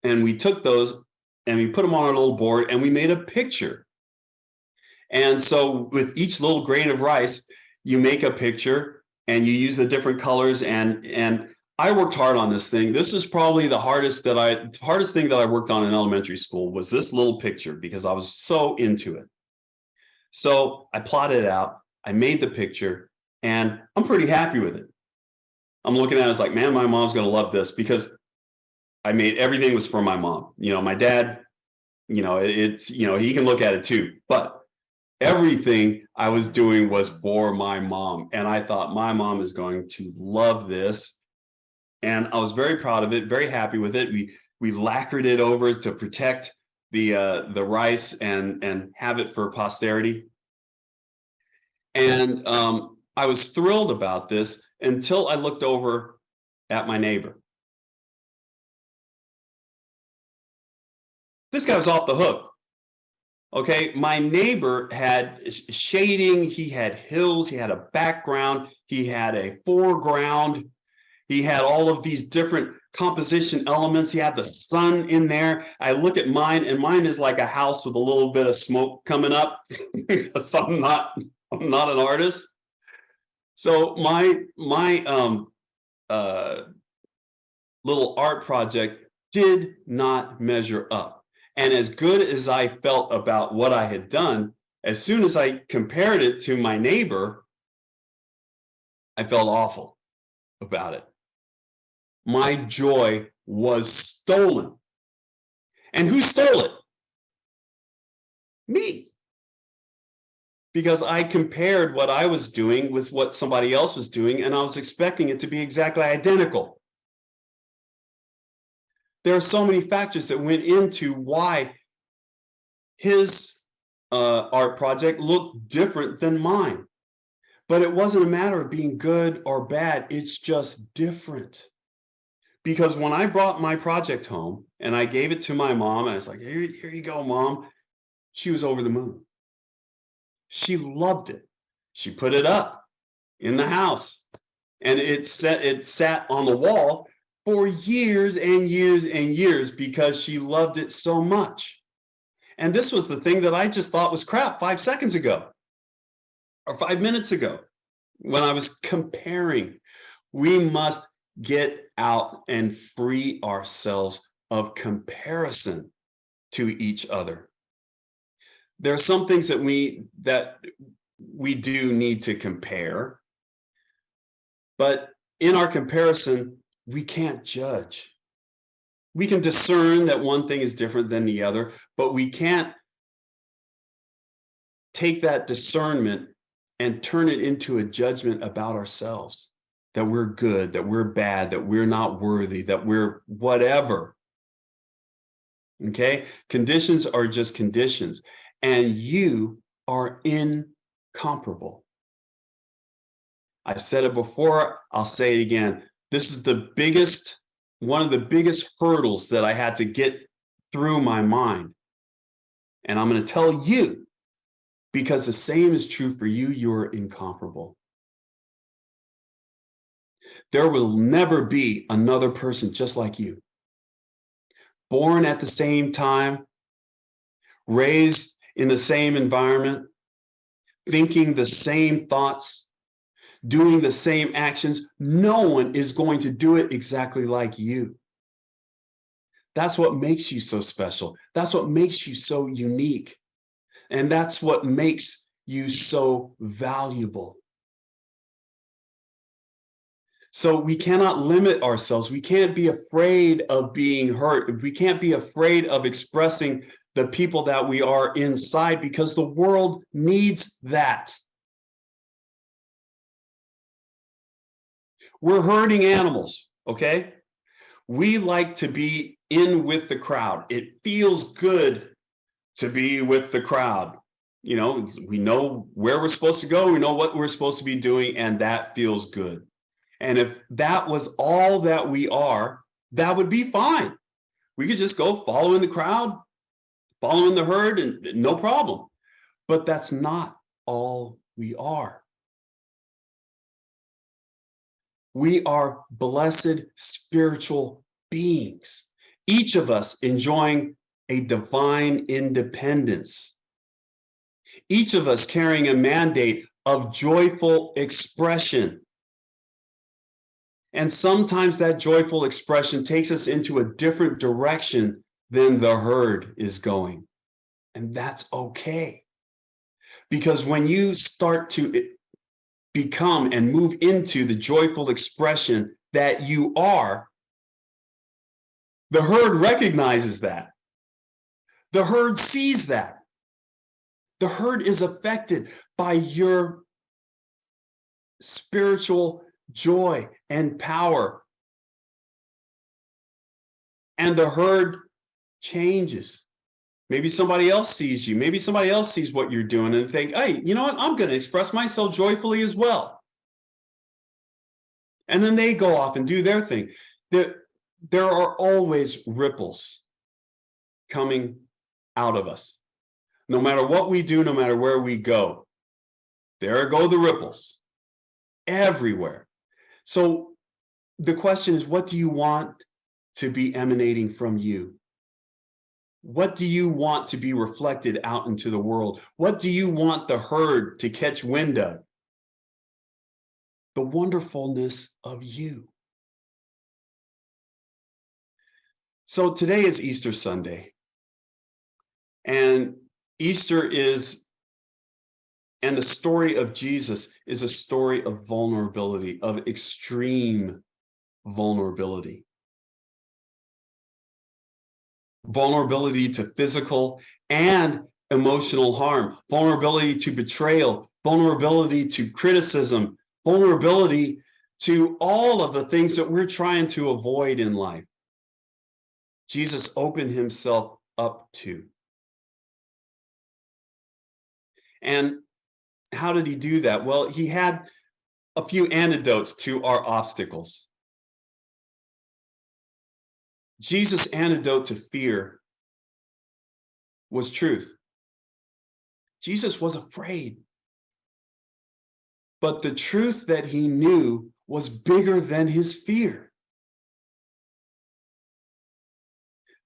and we took those and we put them on our little board and we made a picture. And so with each little grain of rice, you make a picture and you use the different colors, and I worked hard on this thing. This is probably the hardest thing that I worked on in elementary school, was this little picture, because I was so into it. So I plotted it out, I made the picture, and I'm pretty happy with it. I'm looking at it, it's like, man, my mom's going to love this, because I made everything was for my mom. My dad, he can look at it too, but everything I was doing was for my mom. And I thought, my mom is going to love this. And I was very proud of it, very happy with it. We lacquered it over to protect the rice and have it for posterity. And I was thrilled about this until I looked over at my neighbor. This guy was off the hook. Okay, my neighbor had shading, he had hills, he had a background, he had a foreground, he had all of these different composition elements, he had the sun in there. I look at mine, and mine is like a house with a little bit of smoke coming up, because I'm not an artist. So my little art project did not measure up. And as good as I felt about what I had done, as soon as I compared it to my neighbor, I felt awful about it. My joy was stolen. And who stole it? Me. Because I compared what I was doing with what somebody else was doing, and I was expecting it to be exactly identical. There are so many factors that went into why his art project looked different than mine. But it wasn't a matter of being good or bad. It's just different. Because when I brought my project home and I gave it to my mom, I was like, here you go, Mom. She was over the moon. She loved it. She put it up in the house, and it sat on the wall for years and years and years because she loved it so much. And this was the thing that I just thought was crap 5 seconds ago or 5 minutes ago when I was comparing. We must get out and free ourselves of comparison to each other. There are some things that we do need to compare, but in our comparison, we can't judge. We can discern that one thing is different than the other, but we can't take that discernment and turn it into a judgment about ourselves, that we're good, that we're bad, that we're not worthy, that we're whatever. Okay? Conditions are just conditions, and you are incomparable. I've said it before, I'll say it again. This is one of the biggest hurdles that I had to get through my mind. And I'm going to tell you, because the same is true for you, you're incomparable. There will never be another person just like you. Born at the same time, raised in the same environment, thinking the same thoughts, doing the same actions. No one is going to do it exactly like you. That's what makes you so special. That's what makes you so unique. And that's what makes you so valuable. So we cannot limit ourselves. We can't be afraid of being hurt. We can't be afraid of expressing the people that we are inside, because the world needs that. We're herding animals, okay? We like to be in with the crowd. It feels good to be with the crowd. You know, we know where we're supposed to go. We know what we're supposed to be doing, and that feels good. And if that was all that we are, that would be fine. We could just go following the crowd, following the herd, and no problem. But that's not all we are. We are blessed spiritual beings, each of us enjoying a divine independence, each of us carrying a mandate of joyful expression. And sometimes that joyful expression takes us into a different direction than the herd is going. And that's okay. Because when you start to become and move into the joyful expression that you are, the herd recognizes that. The herd sees that. The herd is affected by your spiritual joy and power. And the herd changes. Maybe somebody else sees you. Maybe somebody else sees what you're doing and think, hey, you know what? I'm going to express myself joyfully as well. And then they go off and do their thing. There are always ripples coming out of us. No matter what we do, no matter where we go, there go the ripples everywhere. So the question is, what do you want to be emanating from you? What do you want to be reflected out into the world? What do you want the herd to catch wind of? The wonderfulness of you. So today is Easter Sunday. And Easter and the story of Jesus is a story of vulnerability, of extreme vulnerability. Vulnerability to physical and emotional harm, vulnerability to betrayal, vulnerability to criticism, vulnerability to all of the things that we're trying to avoid in life. Jesus opened himself up to. And how did he do that? Well, he had a few antidotes to our obstacles. Jesus' antidote to fear was truth. Jesus was afraid, but the truth that he knew was bigger than his fear.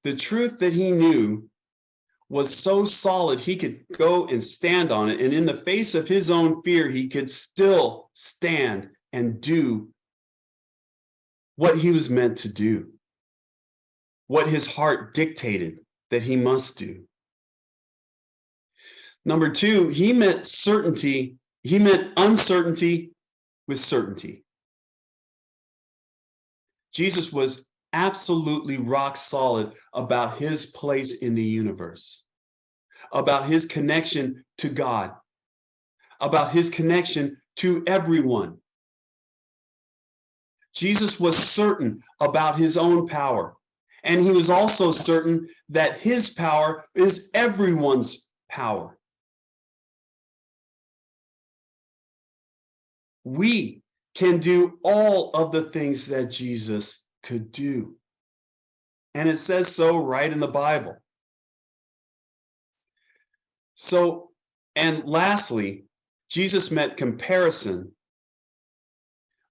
The truth that he knew was so solid he could go and stand on it, and in the face of his own fear, he could still stand and do what he was meant to do, what his heart dictated that he must do. Number two, he met uncertainty with certainty. Jesus was absolutely rock solid about his place in the universe, about his connection to God, about his connection to everyone. Jesus was certain about his own power, and he was also certain that his power is everyone's power. We can do all of the things that Jesus could do. And it says so right in the Bible. So, and lastly, Jesus met comparison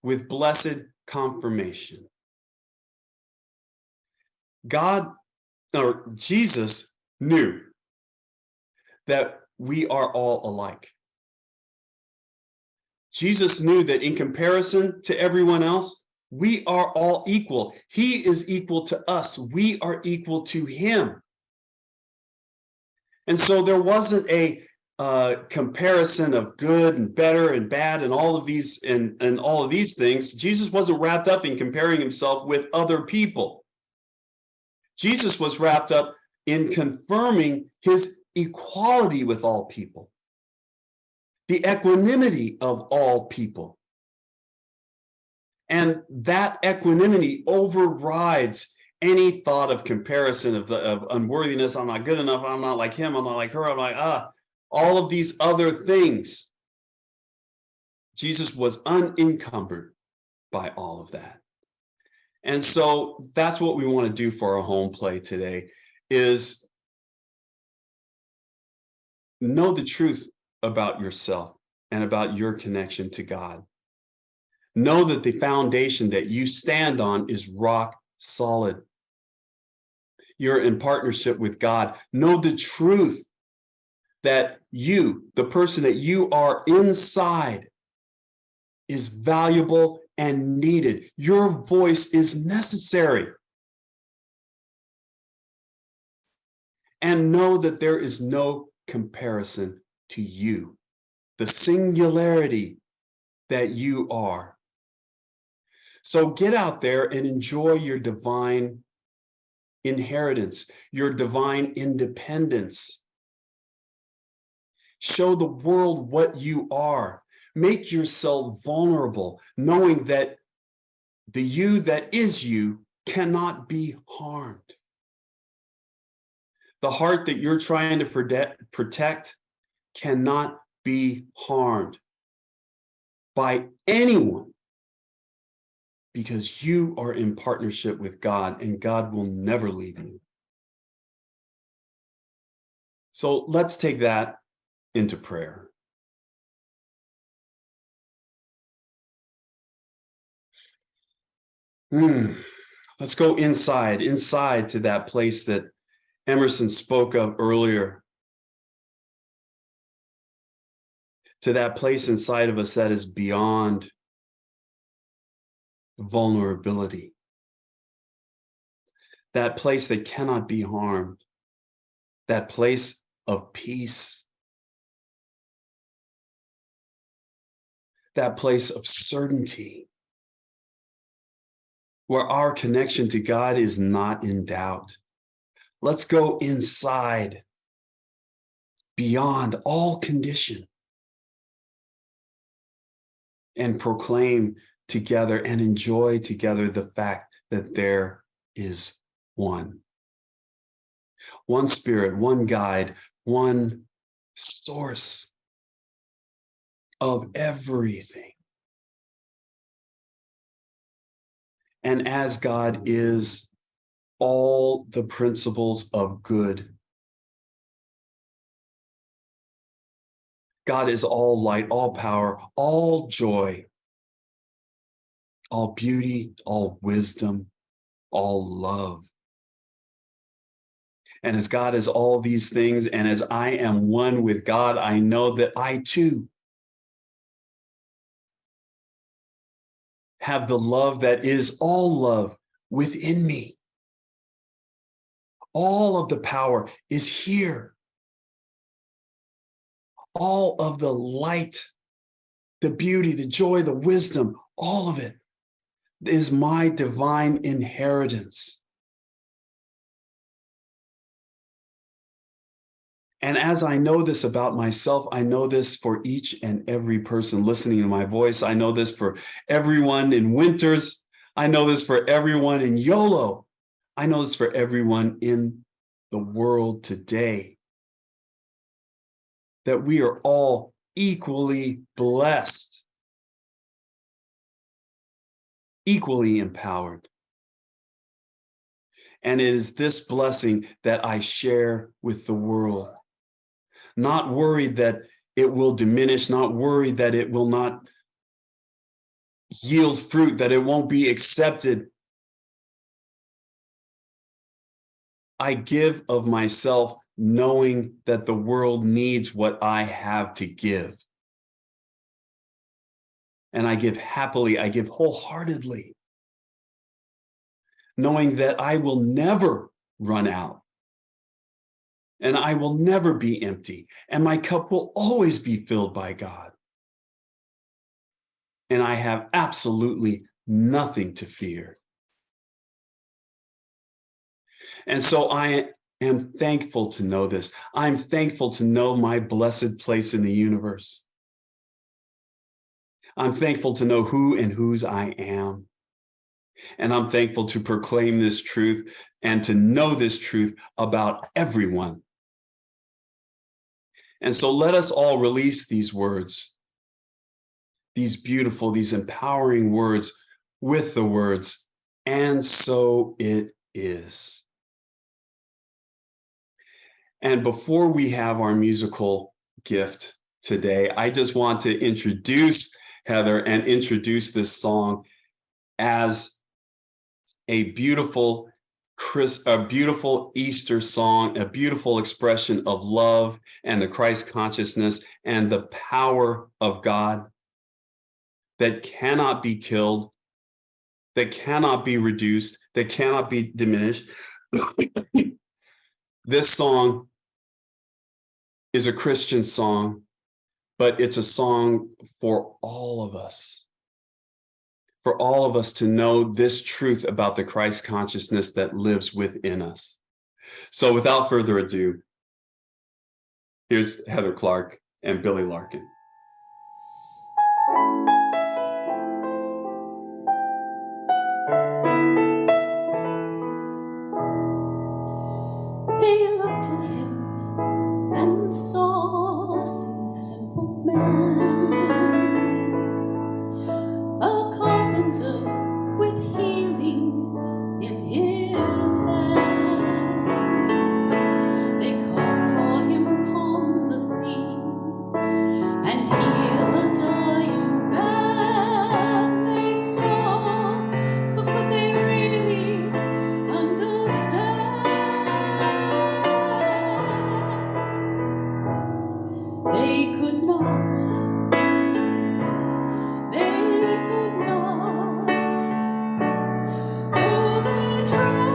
with blessed confirmation. Jesus knew that we are all alike. Jesus knew that in comparison to everyone else, we are all equal. He is equal to us. We are equal to him. And so there wasn't a comparison of good and better and bad and all of these and all of these things. Jesus wasn't wrapped up in comparing himself with other people. Jesus was wrapped up in confirming his equality with all people, the equanimity of all people. And that equanimity overrides any thought of comparison, of unworthiness. I'm not good enough. I'm not like him. I'm not like her. I'm like, all of these other things. Jesus was unencumbered by all of that. And so that's what we want to do for our home play today, is know the truth about yourself and about your connection to God. Know that the foundation that you stand on is rock solid. You're in partnership with God. Know the truth that you, the person that you are inside, is valuable and needed. Your voice is necessary. And know that there is no comparison to you, the singularity that you are. So get out there and enjoy your divine inheritance, your divine independence. Show the world what you are. Make yourself vulnerable, knowing that the you that is you cannot be harmed. The heart that you're trying to protect cannot be harmed by anyone, because you are in partnership with God, and God will never leave you. So let's take that into prayer. Let's go inside to that place that Emerson spoke of earlier, to that place inside of us that is beyond vulnerability, that place that cannot be harmed, that place of peace, that place of certainty, where our connection to God is not in doubt. Let's go inside, beyond all condition, and proclaim together and enjoy together the fact that there is one Spirit, one guide, one source of everything. And as God is all the principles of good. God is all light, all power, all joy, all beauty, all wisdom, all love. And as God is all these things, and as I am one with God, I know that I too have the love that is all love within me. All of the power is here. All of the light, the beauty, the joy, the wisdom, all of it is my divine inheritance. And as I know this about myself, I know this for each and every person listening to my voice. I know this for everyone in Winters. I know this for everyone in Yolo. I know this for everyone in the world today. That we are all equally blessed, equally empowered. And it is this blessing that I share with the world. Not worried that it will diminish, not worried that it will not yield fruit, that it won't be accepted. I give of myself knowing that the world needs what I have to give. And I give happily, I give wholeheartedly, knowing that I will never run out. And I will never be empty, and my cup will always be filled by God. And I have absolutely nothing to fear. And so I am thankful to know this. I'm thankful to know my blessed place in the universe. I'm thankful to know who and whose I am. And I'm thankful to proclaim this truth and to know this truth about everyone. And so let us all release these words, these beautiful, these empowering words with the words, and so it is. And before we have our musical gift today, I just want to introduce Heather and introduce this song as a beautiful Easter song, a beautiful expression of love and the Christ consciousness and the power of God that cannot be killed, that cannot be reduced, that cannot be diminished. This song is a Christian song, but it's a song for all of us. For all of us to know this truth about the Christ consciousness that lives within us. So without further ado, here's Heather Clark and Billy Larkin. They looked at him and saw a simple man, a carpenter with healing in his hands. They caused for him calm the sea and heal a dying man. They saw, but could they really understand? They could not. They could not. Oh, they tried.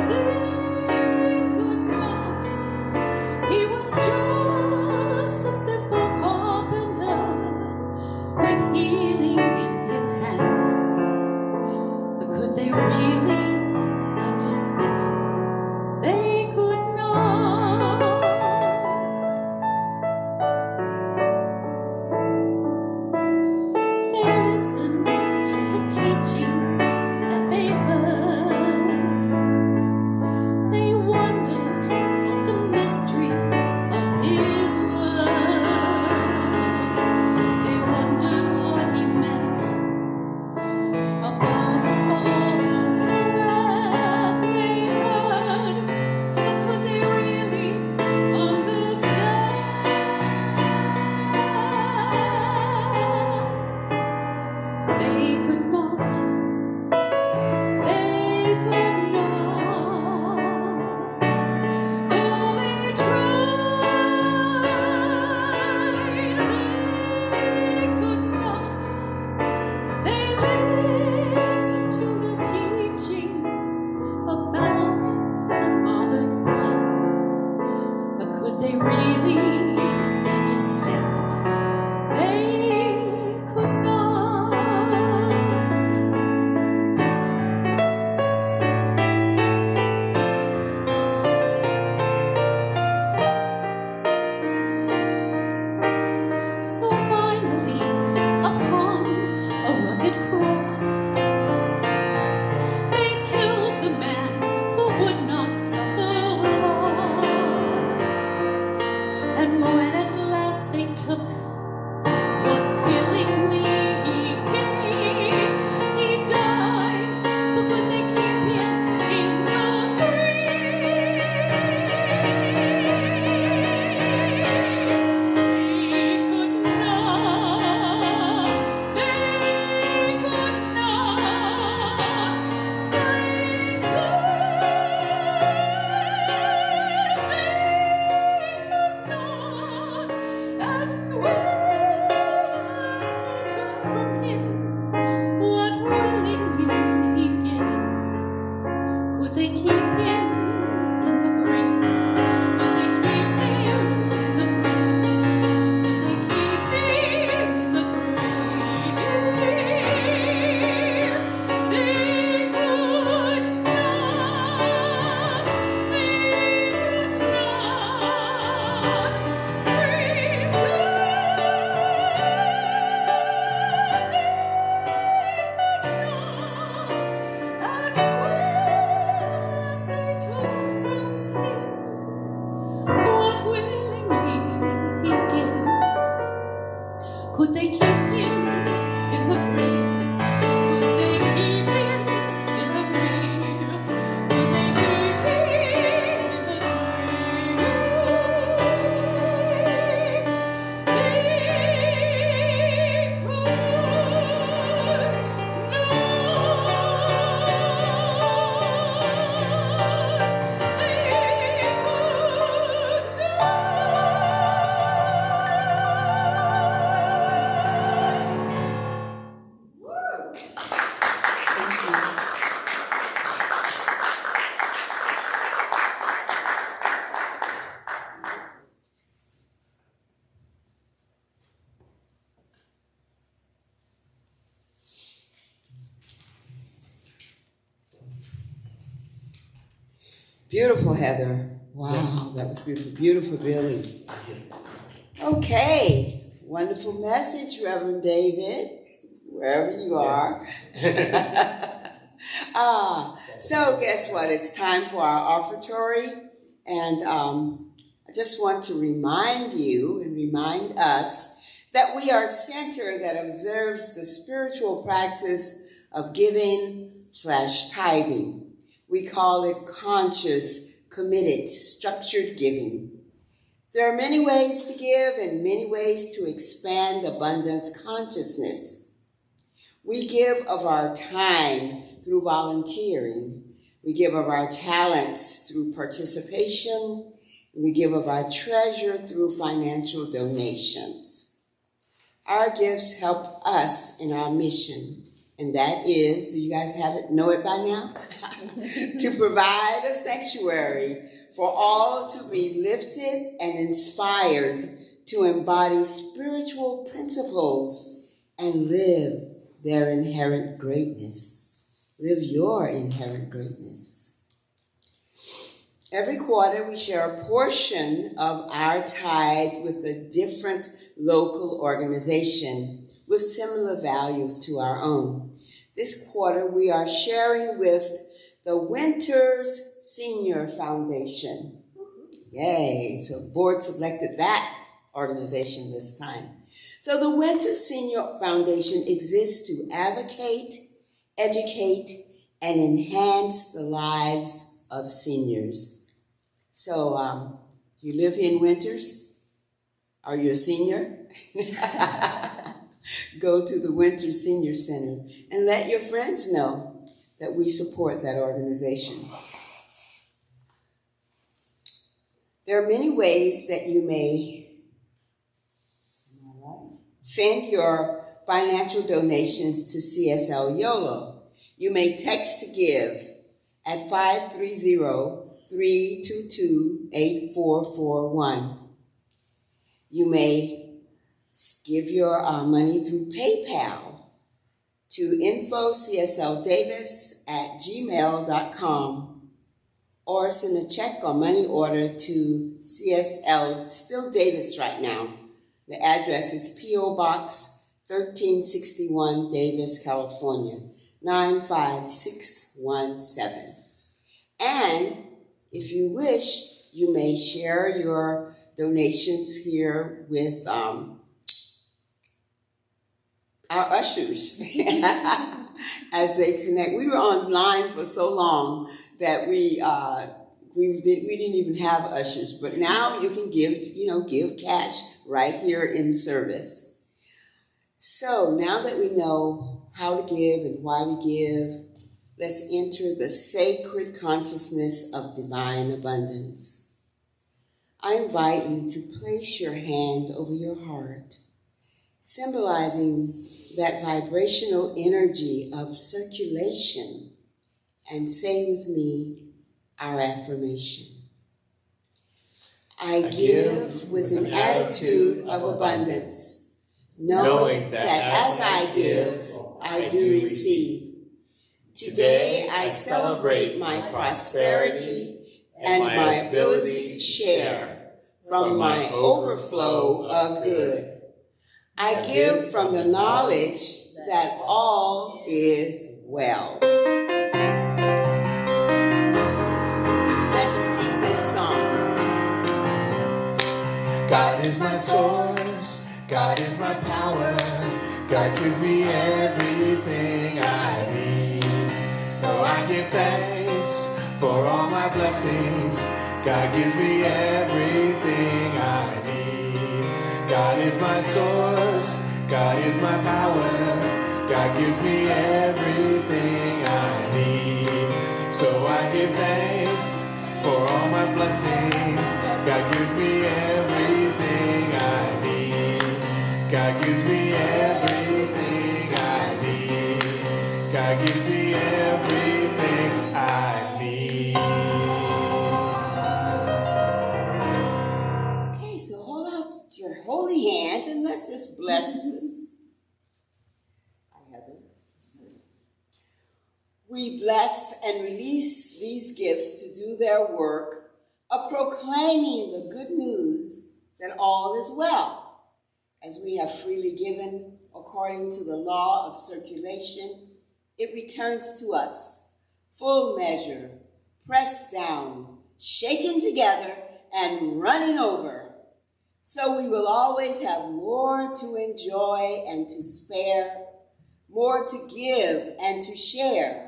They could not. He was just a simple carpenter with healing in his hands. But could they really understand? They could not. Beautiful, Heather. Wow, that was beautiful. Beautiful, Billy. Okay, wonderful message, Reverend David, wherever you are. So guess what? It's time for our offertory. And I just want to remind you and remind us that we are a center that observes the spiritual practice of giving/tithing. We call it conscious, committed, structured giving. There are many ways to give and many ways to expand abundance consciousness. We give of our time through volunteering. We give of our talents through participation. We give of our treasure through financial donations. Our gifts help us in our mission, and that is, do you guys know it by now? To provide a sanctuary for all to be lifted and inspired to embody spiritual principles and live their inherent greatness. Live your inherent greatness. Every quarter, we share a portion of our tithe with a different local organization with similar values to our own. This quarter, we are sharing with the Winters Senior Foundation. Yay, so the board selected that organization this time. So the Winters Senior Foundation exists to advocate, educate, and enhance the lives of seniors. So you live here in Winters? Are you a senior? Go to the Winters Senior Center and let your friends know that we support that organization. There are many ways that you may send your financial donations to CSL Yolo. You may text to give at 530-322-8441. You may give your money through PayPal to info.csldavis@gmail.com or send a check or money order to CSL, still Davis right now. The address is P.O. Box 1361, Davis, California, 95617. And if you wish, you may share your donations here with our ushers as they connect. We were online for so long that we didn't even have ushers, but now you can give cash right here in service. So now that we know how to give and why we give, let's enter the sacred consciousness of divine abundance. I invite you to place your hand over your heart, symbolizing that vibrational energy of circulation, and say with me our affirmation. I give with an attitude of abundance, knowing that as I give, I do receive. Today I celebrate my prosperity and my ability to share from my overflow of good. I give from the knowledge that all is well. Let's sing this song. God is my source, God is my power, God gives me everything I need. So I give thanks for all my blessings, God gives me everything I need. God is my source, God is my power, God gives me everything I need. So I give thanks for all my blessings, God gives me everything I need. God gives me everything I need. God gives me everything I need. Okay, so hold out your holy hands and let's just bless this. We bless and release these gifts to do their work of proclaiming the good news that all is well, as we have freely given according to the law of circulation. It returns to us, full measure, pressed down, shaken together, and running over. So we will always have more to enjoy and to spare, more to give and to share.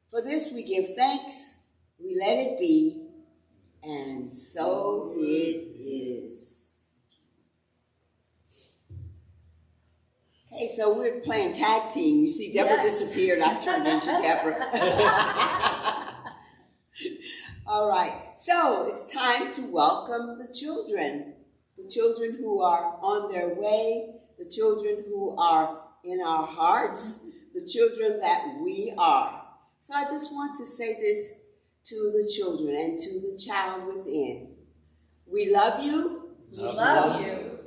For this we give thanks, we let it be, and so it is. Okay, so we're playing tag team. You see, Deborah disappeared. I turned into Deborah. All right, so it's time to welcome the children who are on their way, the children who are in our hearts, the children that we are. So I just want to say this to the children and to the child within. We love you. We love you.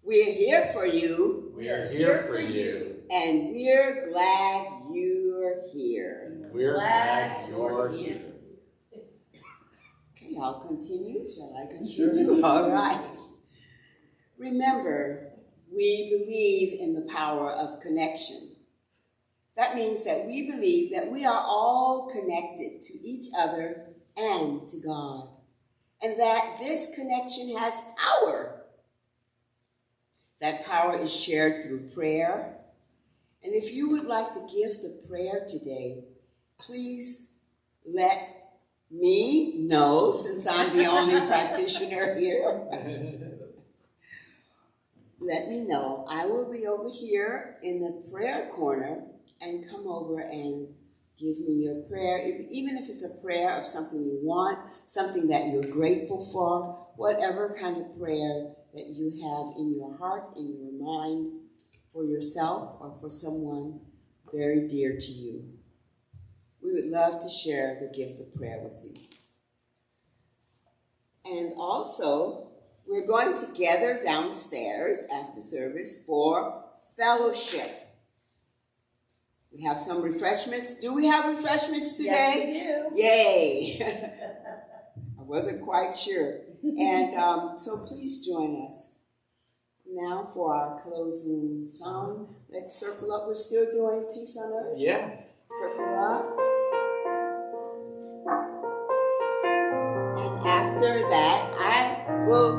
We're here for you. We're here for you. And we're glad you're here. We're glad you're here. Okay, I'll continue. Shall I continue? All right. Remember, we believe in the power of connection. That means that we believe that we are all connected to each other and to God, and that this connection has power. That power is shared through prayer. And if you would like the gift of prayer today, please let me know, since I'm the only practitioner here. Let me know. I will be over here in the prayer corner, and come over and give me your prayer. Even if it's a prayer of something you want, something that you're grateful for, whatever kind of prayer that you have in your heart, in your mind, for yourself or for someone very dear to you. We would love to share the gift of prayer with you. And also, we're going to gather downstairs after service for fellowship. We have some refreshments. Do we have refreshments today? Yes, we do. Yay! I wasn't quite sure. And so please join us. Now for our closing song. Let's circle up. We're still doing Peace on Earth. Yeah. Circle up. And after that, I will